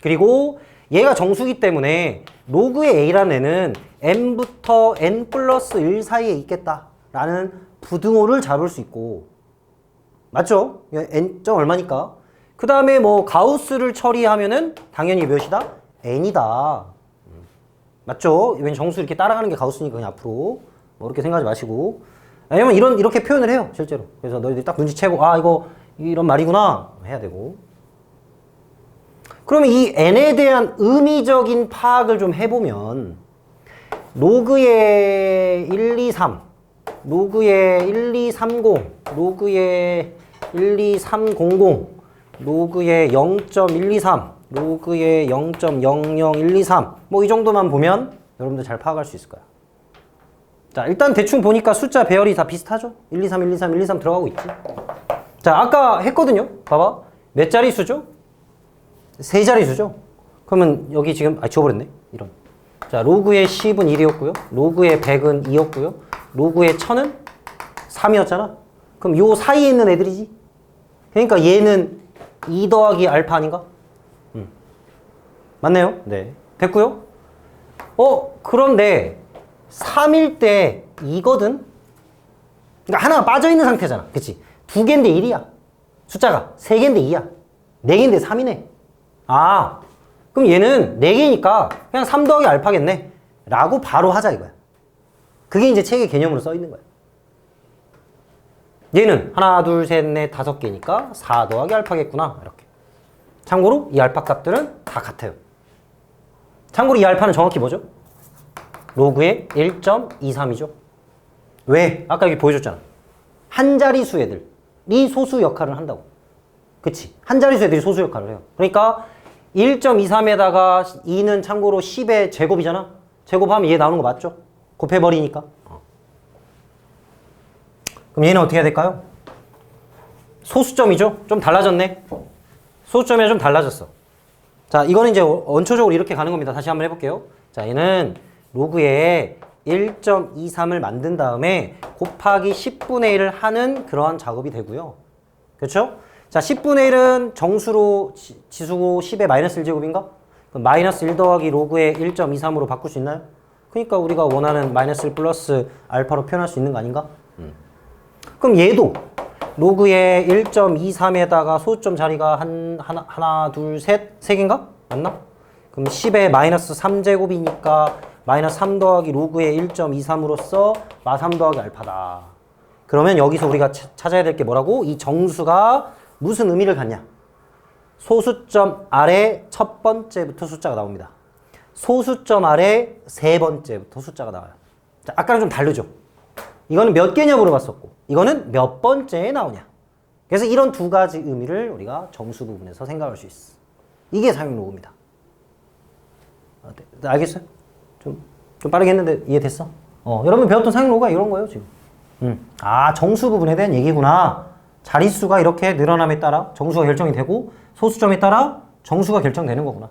Speaker 1: 그리고 얘가 정수기 때문에 로그의 a라는 n은 n부터 n 플러스 1 사이에 있겠다라는 부등호를 잡을 수 있고, 맞죠? n점 얼마니까. 그 다음에 뭐 가우스를 처리하면은 당연히 몇이다? n이다. 맞죠? 왜냐면 정수 이렇게 따라가는 게 가우스니까 그냥 앞으로 뭐 이렇게 생각하지 마시고. 왜냐면 이렇게 표현을 해요, 실제로. 그래서 너희들이 딱 눈치채고, 아, 이거 이런 말이구나 해야 되고. 그러면 이 n에 대한 의미적인 파악을 좀 해보면, 로그의 1, 2, 3, 로그의 1, 2, 3, 0, 로그의 1, 2, 3, 0, 0, 로그의 0.123, 로그의 0.00123, 뭐 이 정도만 보면 여러분들 잘 파악할 수 있을 거야. 자, 일단 대충 보니까 숫자 배열이 다 비슷하죠? 1, 2, 3, 1, 2, 3, 1, 2, 3 들어가고 있지. 자, 아까 했거든요. 봐봐. 몇 자릿수죠? 세 자릿수죠? 그러면 여기 지금, 지워버렸네. 이런. 자, 로그의 10은 1이었고요. 로그의 100은 2였고요. 로그의 1000은 3이었잖아. 그럼 요 사이에 있는 애들이지. 그러니까 얘는 2 더하기 알파 아닌가? 맞네요. 네. 됐고요. 그런데 3일 때 2거든? 그러니까 하나가 빠져있는 상태잖아. 그치? 2개인데 1이야. 숫자가 3개인데 2야. 4개인데 3이네. 아, 그럼 얘는 4개니까 그냥 3 더하기 알파겠네. 라고 바로 하자 이거야. 그게 이제 책의 개념으로 써 있는 거야. 얘는 하나, 둘, 셋, 넷, 5개니까 4 더하기 알파겠구나. 이렇게. 참고로 이 알파 값들은 다 같아요. 참고로 이 알파는 정확히 뭐죠? 로그의 1.23이죠. 왜? 아까 여기 보여줬잖아. 한 자리수 애들이 소수 역할을 한다고. 그치? 한 자리수 애들이 소수 역할을 해요. 그러니까 1.23에다가 2는 참고로 10의 제곱이잖아. 제곱하면 얘 나오는 거 맞죠? 곱해버리니까. 그럼 얘는 어떻게 해야 될까요? 소수점이죠? 좀 달라졌네. 소수점이 좀 달라졌어. 자, 이거는 이제 원초적으로 이렇게 가는 겁니다. 다시 한번 해볼게요. 자, 얘는 로그에 1.23을 만든 다음에 곱하기 10분의 1을 하는 그러한 작업이 되고요. 그렇죠? 자, 10분의 1은 정수로 지수고 10의 마이너스 1제곱인가? 그럼 마이너스 1 더하기 로그의 1.23으로 바꿀 수 있나요? 그러니까 우리가 원하는 마이너스 1 플러스 알파로 표현할 수 있는 거 아닌가? 그럼 얘도 로그의 1.23에다가 소수점 자리가 하나, 둘, 셋, 3개인가? 맞나? 그럼 10의 마이너스 3제곱이니까 마이너스 3 더하기 로그의 1.23으로써 마3 더하기 알파다. 그러면 여기서 우리가 찾아야 될 게 뭐라고? 이 정수가 무슨 의미를 갖냐? 소수점 아래 첫 번째부터 숫자가 나옵니다. 소수점 아래 세 번째부터 숫자가 나와요. 자, 아까랑 좀 다르죠? 이거는 몇 개냐 물어봤었고, 이거는 몇 번째에 나오냐. 그래서 이런 두 가지 의미를 우리가 정수 부분에서 생각할 수 있어. 이게 사용 로그입니다. 알겠어요? 좀 빠르게 했는데 이해됐어? 여러분 배웠던 사용 로그가 이런 거예요, 지금. 아, 정수 부분에 대한 얘기구나. 자릿수가 이렇게 늘어남에 따라 정수가 결정이 되고, 소수점에 따라 정수가 결정되는 거구나.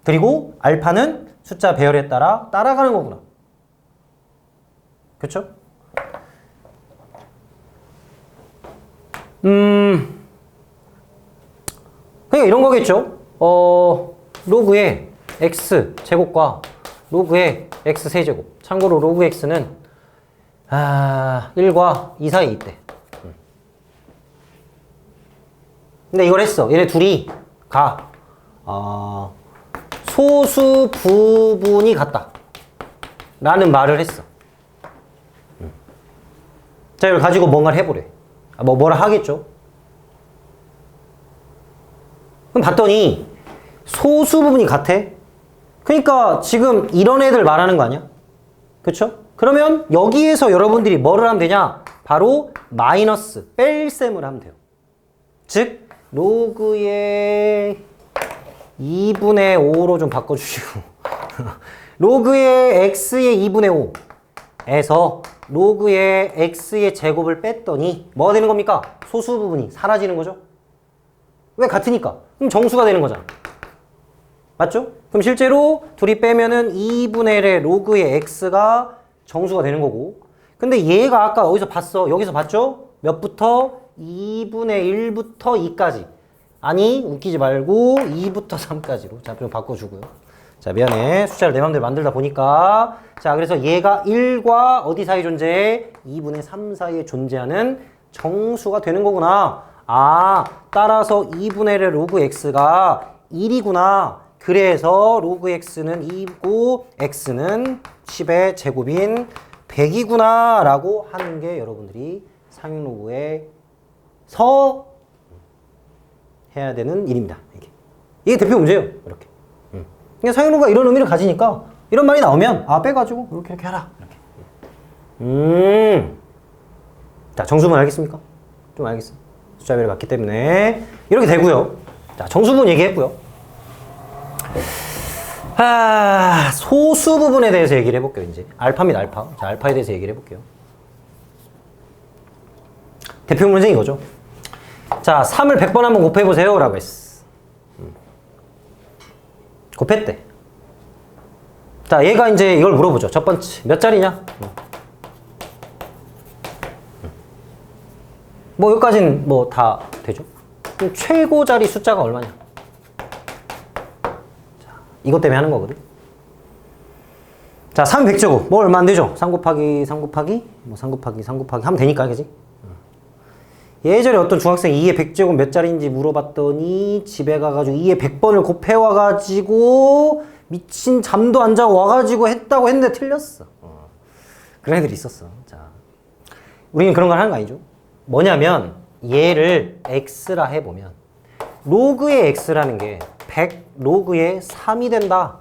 Speaker 1: 그리고 알파는 숫자 배열에 따라 따라가는 거구나. 그쵸? 그러니까 이런 거겠죠? 로그의 x 제곱과 로그의 x 세제곱. 참고로 로그 x는 1과 2 사이에 있대. 근데 이걸 했어. 얘네 둘이 소수 부분이 같다 라는 말을 했어. 자, 이걸 가지고 뭔가를 해보래. 뭐라 하겠죠? 그럼 봤더니 소수 부분이 같아. 그러니까 지금 이런 애들 말하는 거 아니야? 그쵸? 그러면 여기에서 여러분들이 뭐를 하면 되냐? 바로 마이너스, 뺄셈을 하면 돼요. 즉 로그의 2분의 5로 좀 바꿔주시고 로그의 x의 2분의 5에서 로그의 x의 제곱을 뺐더니 뭐가 되는 겁니까? 소수 부분이 사라지는 거죠. 왜 같으니까. 그럼 정수가 되는 거잖아. 맞죠? 그럼 실제로 둘이 빼면은 2분의 1의 로그의 x가 정수가 되는 거고. 근데 얘가 아까 어디서 봤어? 여기서 봤죠? 몇부터? 2분의 1부터 2까지. 아니, 웃기지 말고 2부터 3까지로. 자, 좀 바꿔주고요. 자, 미안해. 숫자를 내 맘대로 만들다 보니까. 자, 그래서 얘가 1과 어디 사이 존재해? 2분의 3 사이에 존재하는 정수가 되는 거구나. 아, 따라서 2분의 1의 로그 x가 1이구나. 그래서 로그 x는 2고 x는 10의 제곱인 100이구나 라고 하는 게 여러분들이 상용로그에서 해야 되는 일입니다. 이게 대표 문제예요. 이렇게. 그러니까 상용로그가 이런 의미를 가지니까 이런 말이 나오면 아 빼가지고 이렇게 하라. 이렇게. 자, 정수분 알겠습니까? 좀 알겠어. 숫자별을 맞기 때문에 이렇게 되고요. 자, 정수분 얘기했고요. 소수 부분에 대해서 얘기를 해볼게요. 이제 알파입니다. 알파. 자, 알파에 대해서 얘기를 해볼게요. 대표 문제는 이거죠. 자, 3을 100번 한번 곱해보세요 라고 했어. 곱했대. 자, 얘가 이제 이걸 물어보죠. 첫 번째 몇 자리냐? 뭐 여기까지는 뭐 다 되죠. 그럼 최고 자리 숫자가 얼마냐? 자, 이것 때문에 하는 거거든. 자, 3 100제곱 뭐 얼마 안 되죠? 3 곱하기 3 곱하기 뭐 3 곱하기 3 곱하기 하면 되니까, 그지? 예전에 어떤 중학생이 2의 100제곱 몇 자리인지 물어봤더니 집에 가가지고 2의 100번을 곱해와가지고 미친 잠도 안 자고 와가지고 했다고 했는데 틀렸어. 그런 애들이 있었어. 자, 우리는 그런 걸 하는 거 아니죠? 뭐냐면 얘를 x라 해보면 로그의 x라는 게 100 로그의 3이 된다.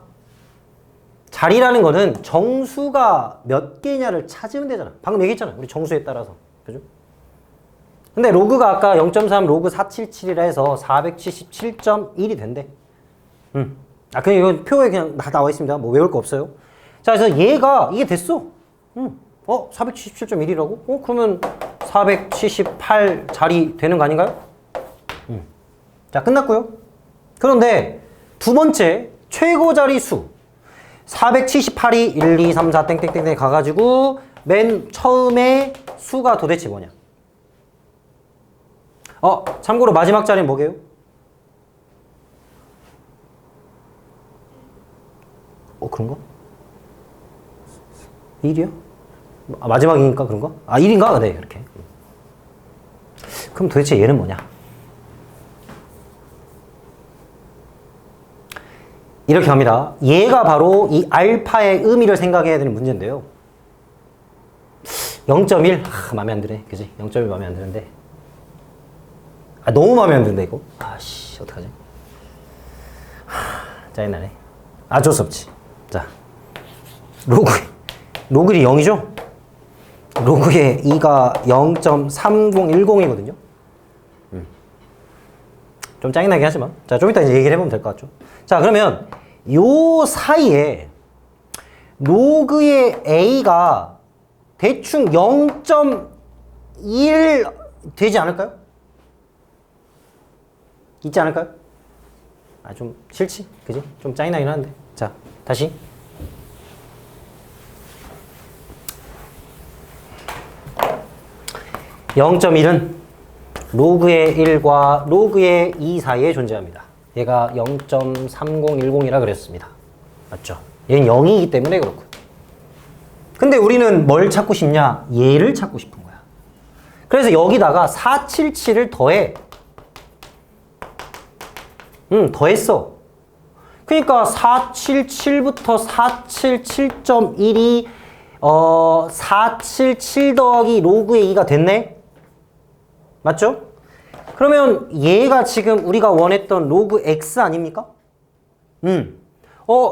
Speaker 1: 자리라는 거는 정수가 몇 개냐를 찾으면 되잖아. 방금 얘기했잖아. 우리 정수에 따라서. 그죠? 근데 로그가 아까 0.3 로그 477이라 해서 477.1이 된대. 아, 그냥 이건 표에 그냥 다 나와 있습니다. 뭐 외울 거 없어요. 자, 그래서 얘가 이게 됐어. 477.1이라고? 그러면 478 자리 되는 거 아닌가요? 자, 끝났고요. 그런데 두 번째 최고 자리 수 478이 1, 2, 3, 4 땡땡땡땡 가가지고 맨 처음에 수가 도대체 뭐냐? 참고로 마지막 자리는 뭐게요? 그런가? 1이요? 마지막이니까 그런가? 1인가? 네, 그렇게. 그럼 도대체 얘는 뭐냐? 이렇게 합니다. 얘가 바로 이 알파의 의미를 생각해야 되는 문제인데요. 0.1? 마음에 안 드네. 그지? 0.1 마음에 안 드는데. 너무 마음에 안 드는데, 이거. 어떡하지? 짜증나네. 어쩔 수 없지. 자, 로그이 0이죠? 로그의 2가 0.3010이거든요. 좀 짜증나긴 하지만. 자, 좀 이따 이제 얘기를 해보면 될 것 같죠? 자, 그러면 요 사이에 로그의 a가 대충 0.1 되지 않을까요? 있지 않을까요? 좀 싫지? 그지? 좀 짜증나긴 하는데. 자, 다시. (0.1은) 로그의 1과 로그의 2 사이에 존재합니다. 얘가 0.3010이라 그랬습니다. 맞죠? 얘는 0이기 때문에 그렇고. 근데 우리는 뭘 찾고 싶냐? 얘를 찾고 싶은 거야. 그래서 여기다가 477을 더해. 더했어. 그러니까 477부터 477.1이 477 더하기 로그의 2가 됐네? 맞죠? 그러면 얘가 지금 우리가 원했던 로그 x 아닙니까?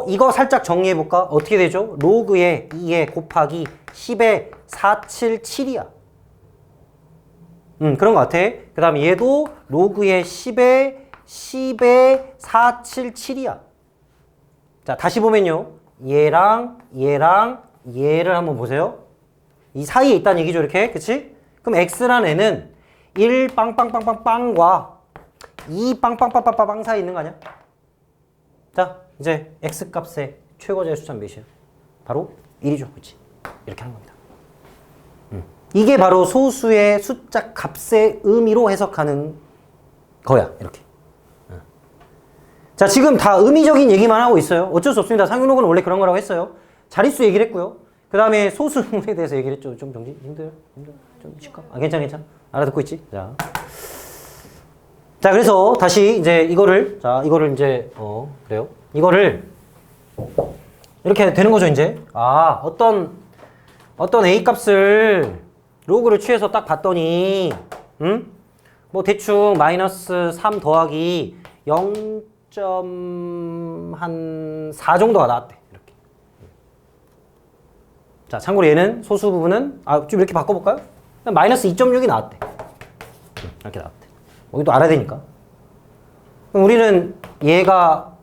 Speaker 1: 이거 살짝 정리해볼까? 어떻게 되죠? 로그의 2에 곱하기 10에 477이야. 그런 것 같아. 그 다음에 얘도 로그의 10에 477이야. 자, 다시 보면요. 얘랑 얘를 한번 보세요. 이 사이에 있다는 얘기죠, 이렇게. 그치? 그럼 x라는 애는 1 빵빵빵빵빵과 이 빵빵빵빵빵 사이에 있는 거 아니야? 자, 이제 x 값의 최고자의 숫자는 몇이야? 바로 1이죠. 그렇지? 이렇게 하는 겁니다. 이게 바로 소수의 숫자 값의 의미로 해석하는 거야. 이렇게. 자, 지금 다 의미적인 얘기만 하고 있어요. 어쩔 수 없습니다. 상용록은 원래 그런 거라고 했어요. 자릿수 얘기를 했고요. 그 다음에 소수에 대해서 얘기를 했죠. 좀 정신 힘들어? 좀 쉴까? 아, 괜찮아. 알아듣고 있지? 자, 그래서 다시 이제 이거를 이제 그래요. 이거를 이렇게 되는 거죠, 이제. 아, 어떤 A 값을 로그를 취해서 딱 봤더니 뭐 대충 마이너스 3 더하기 0.4 정도가 나왔대. 이렇게. 자, 참고로 얘는 소수 부분은 좀 이렇게 바꿔볼까요? 마이너스 2.6이 나왔대. 이렇게 나왔대. 여기도 알아야 되니까. 그럼 우리는 얘가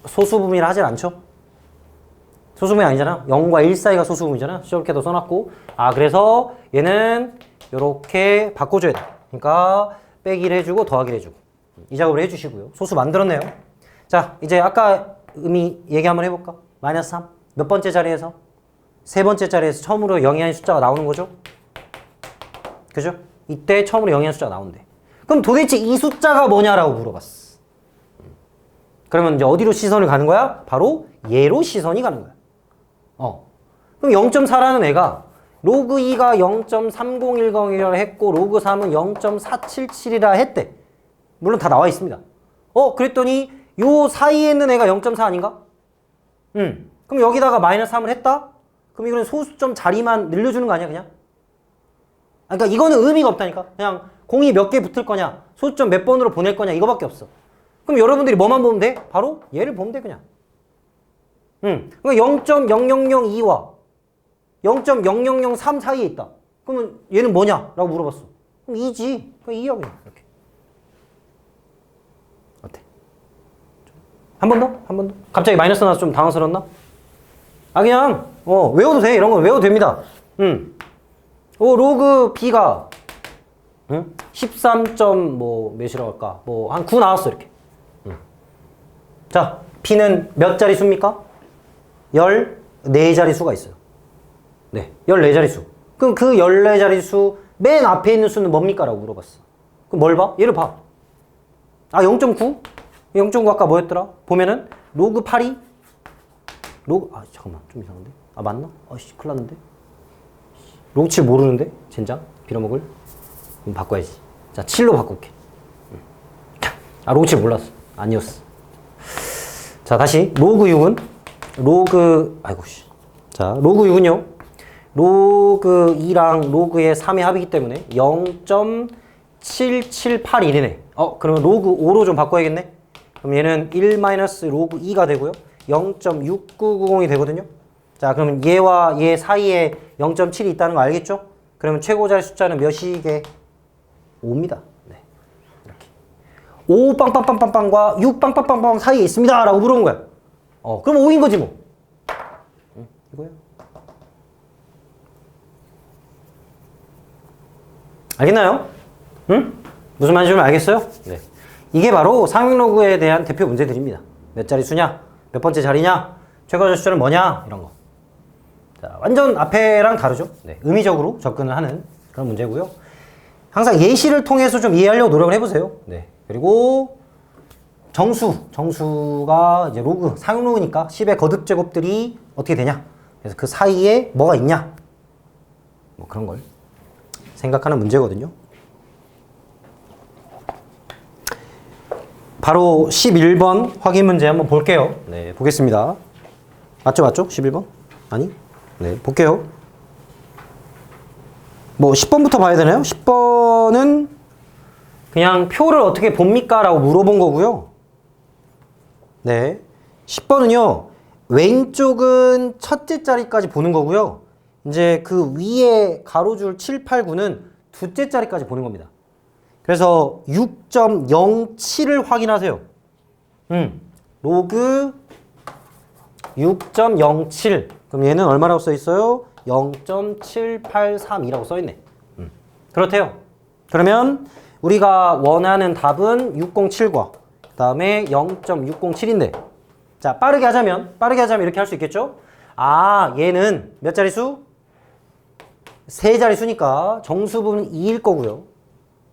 Speaker 1: 소수 부분이라 하진 않죠? 소수 부분이 아니잖아. 0과 1 사이가 소수 부분이잖아. 이렇게도 써놨고. 그래서 얘는 이렇게 바꿔줘야 돼. 그러니까 빼기를 해주고 더하기를 해주고. 이 작업을 해주시고요. 소수 만들었네요. 자, 이제 아까 의미 얘기 한번 해볼까? 마이너스 3. 몇 번째 자리에서? 세 번째 자리에서 처음으로 0이 아닌 숫자가 나오는 거죠? 그죠? 이때 처음으로 0이 아닌 숫자가 나온대. 그럼 도대체 이 숫자가 뭐냐라고 물어봤어. 그러면 이제 어디로 시선을 가는 거야? 바로 얘로 시선이 가는 거야. 그럼 0.4라는 애가 로그 2가 0.3010이라 했고 로그 3은 0.477이라 했대. 물론 다 나와 있습니다. 그랬더니 요 사이에 있는 애가 0.4 아닌가? 그럼 여기다가 마이너스 3을 했다? 그럼 이거는 소수점 자리만 늘려주는 거 아니야, 그냥? 그러니까 이거는 의미가 없다니까. 그냥 공이 몇 개 붙을 거냐, 소수점 몇 번으로 보낼 거냐, 이거밖에 없어. 그럼 여러분들이 뭐만 보면 돼? 바로 얘를 보면 돼, 그냥. 그러니까 0.0002와 0.0003 사이에 있다. 그러면 얘는 뭐냐? 라고 물어봤어. 그럼 2지. 그럼 2야, 그냥. 이렇게. 어때? 한 번 더? 한 번 더? 갑자기 마이너스 나와서 좀 당황스럽나? 그냥, 외워도 돼. 이런 건 외워도 됩니다. 로그 B가, 13점, 몇이라고 할까? 한 9 나왔어, 이렇게. 자, B는 몇 자리 수입니까? 14자리 수가 있어요. 네, 14자리 수. 그럼 그 14자리 수 맨 앞에 있는 수는 뭡니까? 라고 물어봤어. 그럼 뭘 봐? 얘를 봐. 0.9? 0.9 아까 뭐였더라? 보면은 로그 8이 잠깐만, 좀 이상한데? 맞나? 큰일 났는데? 로그 7 모르는데? 젠장? 빌어먹을? 그럼 바꿔야지. 자, 7로 바꿀게. 로그 7 몰랐어. 아니었어. 자, 다시 로그 6은 로그 6은요. 로그 2랑 로그의 3의 합이기 때문에 0.7781이네. 그러면 로그 5로 좀 바꿔야겠네. 그럼 얘는 1 로그 2가 되고요. 0.6990이 되거든요. 자, 그러면 얘와 얘 사이에 0.7이 있다는 거 알겠죠? 그러면 최고자의 숫자는 몇이게? 5입니다. 네. 이렇게. 5 빵빵빵빵빵과 6 빵빵빵빵 사이에 있습니다. 라고 물어본 거야. 그럼 5인 거지 뭐. 이거야. 알겠나요? 무슨 말인지 좀 알겠어요? 네. 이게 바로 상용로그에 대한 대표 문제들입니다. 몇 자리 수냐? 몇 번째 자리냐? 최고자 숫자는 뭐냐? 이런 거. 자, 완전 앞에랑 다르죠? 네. 의미적으로 접근을 하는 그런 문제고요. 항상 예시를 통해서 좀 이해하려고 노력을 해보세요. 네. 그리고 정수가 이제 로그, 상용로그니까 10의 거듭 제곱들이 어떻게 되냐? 그래서 그 사이에 뭐가 있냐? 그런 걸 생각하는 문제거든요. 바로 11번 확인 문제 한번 볼게요. 네, 보겠습니다. 맞죠? 11번? 아니? 네, 볼게요. 10번부터 봐야 되나요? 10번은 그냥 표를 어떻게 봅니까? 라고 물어본 거고요. 네. 10번은요, 왼쪽은 첫째 자리까지 보는 거고요. 이제 그 위에 가로줄 7, 8, 9는 두째 자리까지 보는 겁니다. 그래서 6.07을 확인하세요. 로그 6.07. 그럼 얘는 얼마라고 써 있어요? 0.783이라고 써 있네. 그렇대요. 그러면 우리가 원하는 답은 607과 그 다음에 0.607인데 자 빠르게 하자면 이렇게 할 수 있겠죠? 아 얘는 몇 자릿수? 세 자릿수니까 정수 부분은 2일 거고요.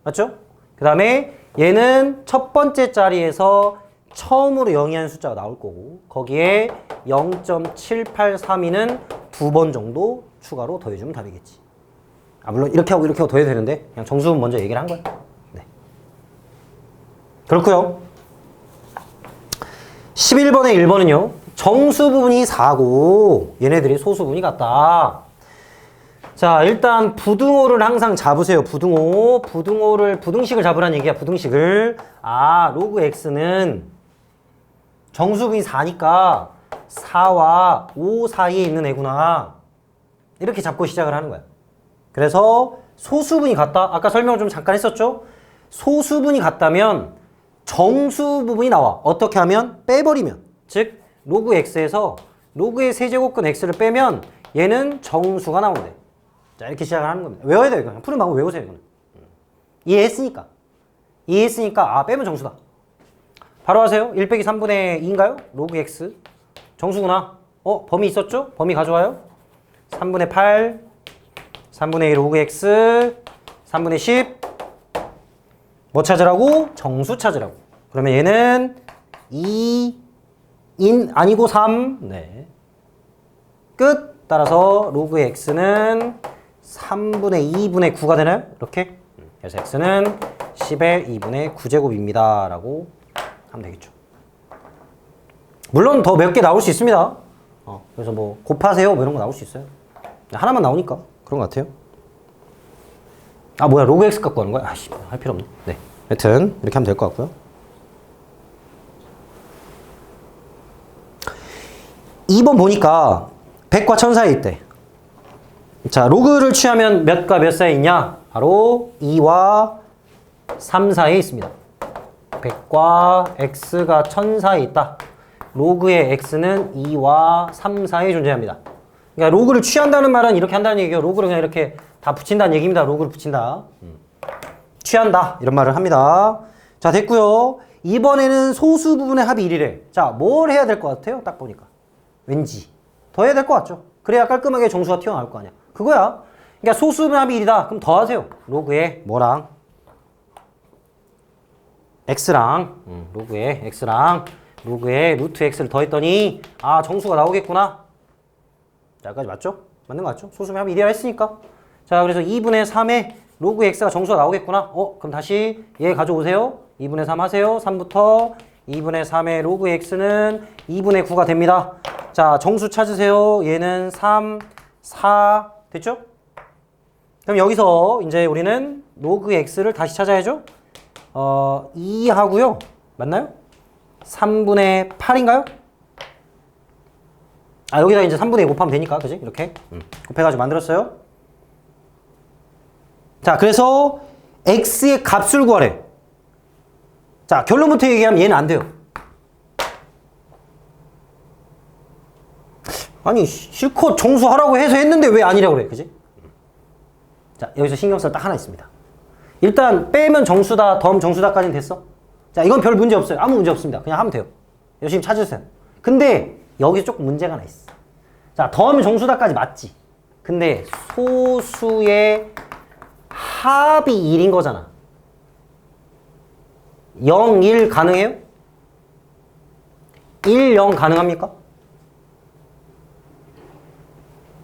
Speaker 1: 맞죠? 그 다음에 얘는 첫 번째 자리에서 처음으로 영이하는 숫자가 나올 거고 거기에 0.7832는 두 번 정도 추가로 더해주면 답이겠지. 아 물론 이렇게 하고 더해도 되는데 그냥 정수 부분 먼저 얘기를 한 거야. 네. 그렇고요. 11번의 1번은요. 정수 부분이 4고 얘네들이 소수 부분이 같다. 자 일단 부등호를 항상 잡으세요. 부등식을 잡으라는 얘기야. 부등식을. 아 로그 x는 정수분이 4니까 4와 5 사이에 있는 애구나. 이렇게 잡고 시작을 하는 거야. 그래서 소수분이 같다. 아까 설명을 좀 잠깐 했었죠. 소수분이 같다면 정수 부분이 나와. 어떻게 하면? 빼버리면. 즉 로그 x에서 로그의 세제곱근 x를 빼면 얘는 정수가 나온대. 자 이렇게 시작을 하는 겁니다. 외워야 돼요. 그냥 푸는 방법 외우세요. 이거는. 이해했으니까 아 빼면 정수다. 바로 하세요. 1 빼기 3분의 2인가요? 로그 x 정수구나. 범위 있었죠? 범위 가져와요. 3분의 8 3분의 1 로그 x 3분의 10 뭐 찾으라고? 정수 찾으라고. 그러면 얘는 2인 아니고 3 네. 끝. 따라서 로그 x는 3분의 2분의 9가 되나요? 이렇게. 그래서 x는 10의 2분의 9제곱입니다. 라고 하면 되겠죠. 물론 더 몇 개 나올 수 있습니다. 그래서 뭐 곱하세요 뭐 이런 거 나올 수 있어요. 하나만 나오니까 그런 것 같아요. 아 뭐야 로그 x 갖고 하는 거야? 아씨 할 필요 없네. 네. 하여튼 이렇게 하면 될 것 같고요. 2번 보니까 100과 1000 사이에 있대. 자 로그를 취하면 몇과 몇 사이에 있냐? 바로 2와 3 사이에 있습니다. 100과 x가 1000 사이에 있다. 로그의 x는 2와 3 사이에 존재합니다. 그러니까 로그를 취한다는 말은 이렇게 한다는 얘기예요. 로그를 그냥 이렇게 다 붙인다는 얘기입니다. 로그를 붙인다. 취한다. 이런 말을 합니다. 자 됐고요. 이번에는 소수 부분의 합이 1이래. 자 뭘 해야 될 것 같아요? 딱 보니까. 왠지. 더 해야 될 것 같죠? 그래야 깔끔하게 정수가 튀어나올 거 아니야. 그거야. 그러니까 소수 부분의 합이 1이다. 그럼 더 하세요. 로그에 뭐랑? x랑 로그에 x랑 로그에 루트 x를 더했더니 아 정수가 나오겠구나. 자 여기까지 맞죠? 맞는 거 맞죠? 소수의 합이 1이라 했으니까. 자 그래서 2분의 3에 로그 x가 정수가 나오겠구나. 그럼 다시 얘 가져오세요. 2분의 3 하세요. 3부터 2분의 3의 로그 x는 2분의 9가 됩니다. 자 정수 찾으세요. 얘는 3, 4 됐죠? 그럼 여기서 이제 우리는 로그 x를 다시 찾아야죠. 2 하고요. 맞나요? 3분의 8인가요? 아 여기다 이제 3분의 2 곱하면 되니까 그지? 이렇게 곱해가지고 만들었어요. 자 그래서 x의 값을 구하래. 자 결론부터 얘기하면 얘는 안 돼요. 아니 실컷 정수하라고 해서 했는데 왜 아니라고 그래 그지? 자 여기서 신경 쓸 딱 하나 있습니다. 일단 빼면 정수다 더하면 정수다까지는 됐어. 자 이건 별 문제 없어요. 아무 문제 없습니다. 그냥 하면 돼요. 열심히 찾으세요. 근데 여기서 조금 문제가 하나 있어. 자 더하면 정수다까지 맞지. 근데 소수의 합이 1인 거잖아. 0, 1 가능해요? 1, 0 가능합니까?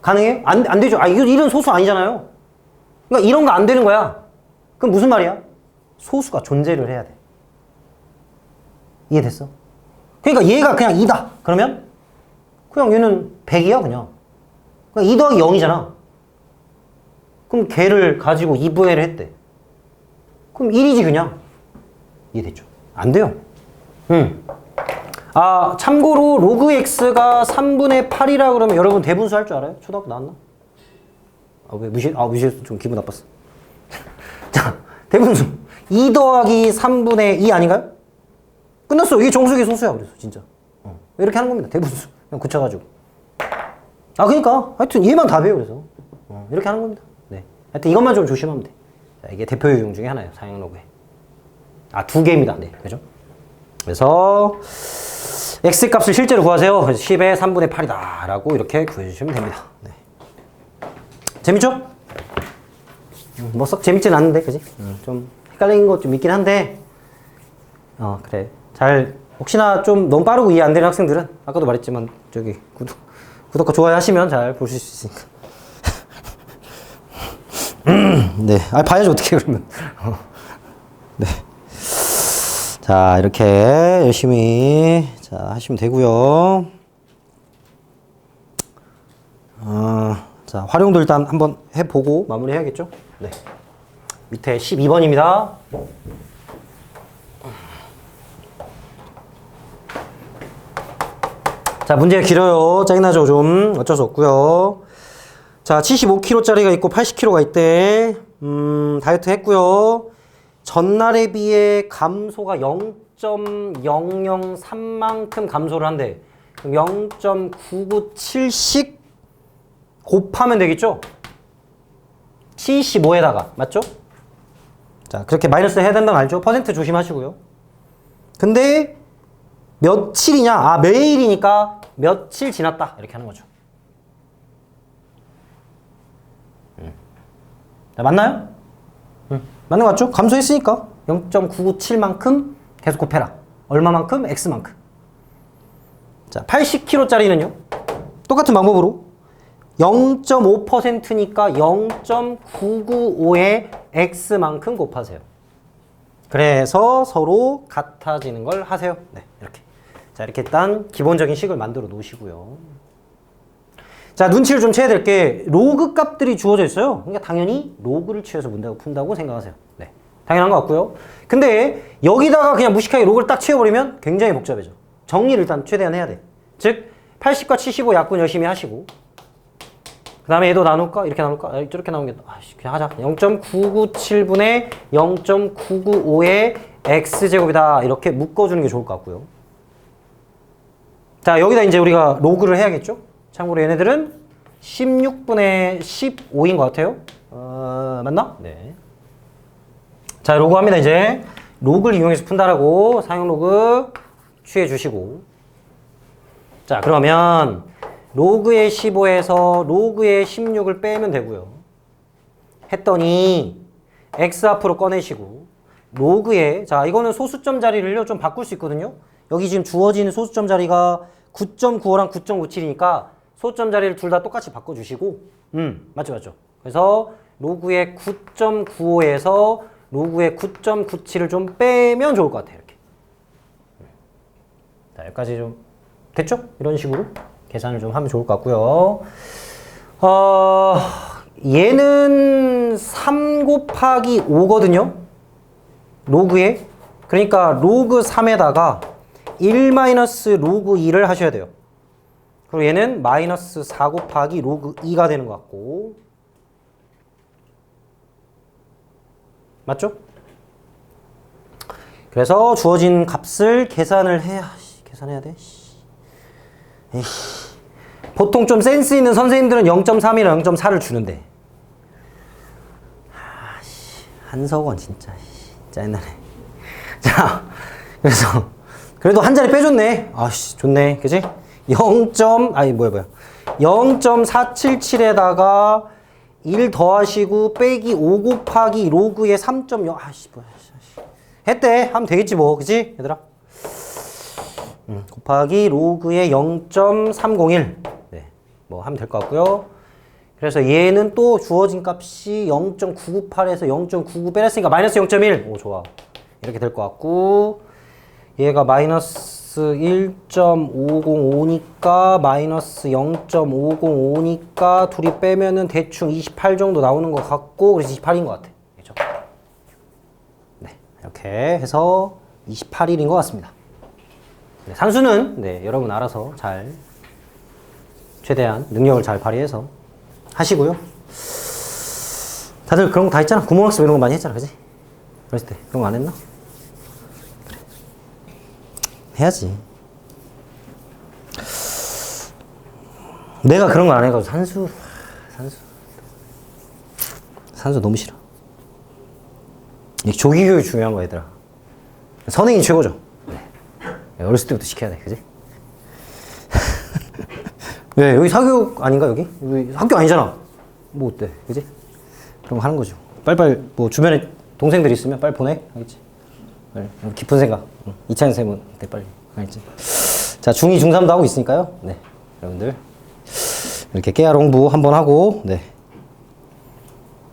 Speaker 1: 가능해요? 안 되죠. 아, 이거 1은 소수 아니잖아요. 그러니까 이런 거 안 되는 거야. 그럼 무슨 말이야? 소수가 존재를 해야 돼. 이해됐어? 그러니까 얘가 그냥 2다. 그러면 그냥 얘는 100이야 그냥. 그냥 2 더하기 0이잖아. 그럼 걔를 가지고 2분의를 했대. 그럼 1이지 그냥. 이해됐죠? 안 돼요. 아 참고로 로그 x가 3분의 8이라 그러면 여러분 대분수 할 줄 알아요? 초등학교 나왔나? 아 왜 무시해서 좀 기분 나빴어. 자 대분수 2 더하기 3분의 2 아닌가요? 끝났어. 이게 정수기 소수야. 그래서 진짜 이렇게 하는 겁니다. 대분수 그냥 굳혀가지고. 아 그러니까 하여튼 얘만 답이에요. 그래서 이렇게 하는 겁니다. 네. 하여튼 이것만 좀 조심하면 돼. 자, 이게 대표 유형 중에 하나예요. 사형 로그에. 아, 두 개입니다. 네, 그죠? 그래서 x 값을 실제로 구하세요. 그래서 10의 3분의 8이다 라고 이렇게 구해주시면 됩니다. 네. 재밌죠? 뭐 썩 재밌진 않은데, 그지? 좀 헷갈리는 것 좀 있긴 한데, 그래. 잘, 혹시나 좀 너무 빠르고 이해 안 되는 학생들은, 아까도 말했지만, 저기, 구독과 좋아요 하시면 잘 보실 수 있으니까. 네. 봐야지, 어떻게, 그러면. 네. 자, 이렇게 열심히, 자, 하시면 되고요. 자, 활용도 일단 한번 해보고 마무리 해야겠죠? 네. 밑에 12번입니다. 자, 문제가 길어요. 짜증나죠, 좀. 어쩔 수 없고요. 자, 75kg짜리가 있고 80kg가 있대. 다이어트 했고요. 전날에 비해 감소가 0.003만큼 감소를 한대. 그럼 0.997씩 곱하면 되겠죠? 75에다가, 맞죠? 자, 그렇게 마이너스 해야 된다는 거 알죠? 퍼센트 조심하시고요. 근데 며칠이냐? 매일이니까 며칠 지났다. 이렇게 하는 거죠. 자, 맞나요? 맞는 거 맞죠? 감소했으니까 0.997만큼 계속 곱해라. 얼마만큼? X만큼. 자, 80kg짜리는요? 똑같은 방법으로 0.5%니까 0.995에 X만큼 곱하세요. 그래서 서로 같아지는 걸 하세요. 네, 이렇게. 자, 이렇게 일단 기본적인 식을 만들어 놓으시고요. 자, 눈치를 좀 채야 될 게 로그 값들이 주어져 있어요. 그러니까 당연히 로그를 취해서 문제를 푼다고 생각하세요. 네, 당연한 것 같고요. 근데 여기다가 그냥 무식하게 로그를 딱 채워버리면 굉장히 복잡해져. 정리를 일단 최대한 해야 돼. 즉 80과 75 약분 열심히 하시고 그 다음에 얘도 나눌까? 이렇게 나눌까? 저렇게 나누는 게 그냥 하자. 0.997분의 0.995의 x제곱이다. 이렇게 묶어주는 게 좋을 것 같고요. 자, 여기다 이제 우리가 로그를 해야겠죠? 참고로 얘네들은 16분의 15인 것 같아요. 맞나? 네. 자, 로그 합니다, 이제. 로그를 이용해서 푼다라고 사용 로그 취해 주시고. 자, 그러면 로그의 15에서 로그의 16을 빼면 되고요. 했더니 x 앞으로 꺼내시고 로그의, 자, 이거는 소수점 자리를요 좀 바꿀 수 있거든요. 여기 지금 주어지는 소수점 자리가 9.95랑 9.57이니까 소수점 자리를 둘 다 똑같이 바꿔주시고 맞죠. 그래서 로그의 9.95에서 로그의 9.97을 좀 빼면 좋을 것 같아요. 이렇게. 자, 여기까지 좀 됐죠? 이런 식으로 계산을 좀 하면 좋을 것 같고요. 얘는 3 곱하기 5거든요. 로그에. 그러니까 로그 3에다가 1 마이너스 로그 2를 하셔야 돼요. 그리고 얘는 마이너스 4 곱하기 로그 2가 되는 것 같고. 맞죠? 그래서 주어진 값을 계산을 해야, 계산해야 돼. 에이. 보통 좀 센스 있는 선생님들은 0.3이나 0.4를 주는데. 한석원 진짜 옛날에. 자, 그래서 그래도 한 자리 빼줬네. 좋네, 그지? 0.477에다가 1 더하시고 빼기 5 곱하기 로그의 3.0. 했대. 하면 되겠지 뭐, 그지? 얘들아. 곱하기 로그의 0.301. 네, 뭐 하면 될 것 같고요. 그래서 얘는 또 주어진 값이 0.998에서 0.99 빼냈으니까 마이너스 0.1. 오, 좋아. 이렇게 될 것 같고, 얘가 마이너스 1.505니까 마이너스 0.505니까 둘이 빼면은 대충 28 정도 나오는 것 같고, 그래서 28인 것 같아. 그죠? 네, 이렇게 해서 28일인 것 같습니다. 네, 산수는 네, 여러분 알아서 잘 최대한 능력을 잘 발휘해서 하시고요. 다들 그런 거 다 했잖아. 구몬학습 이런 거 많이 했잖아, 그지? 어렸을 때 그런 거 안 했나? 그래. 해야지. 내가 그런 거 안 해가지고 산수 너무 싫어. 이 조기 교육 중요한 거 얘들아. 선행이 최고죠. 네. 어렸을 때부터 시켜야 돼, 그지? 왜 여기 사교육 아닌가 여기? 여기 학교 아니잖아. 뭐 어때, 그지? 그럼 하는 거죠. 빨리빨리 뭐 주변에 동생들 있으면 빨리 보내, 알겠지? 네. 깊은 생각. 이찬 쌤은 때 빨리, 알겠지? 자, 중2, 중3도 하고 있으니까요. 네, 여러분들 이렇게 깨알 홍보 한번 하고, 네.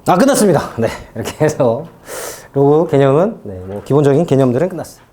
Speaker 1: 끝났습니다. 네, 이렇게 해서 로그 개념은, 네, 뭐 기본적인 개념들은 끝났어요.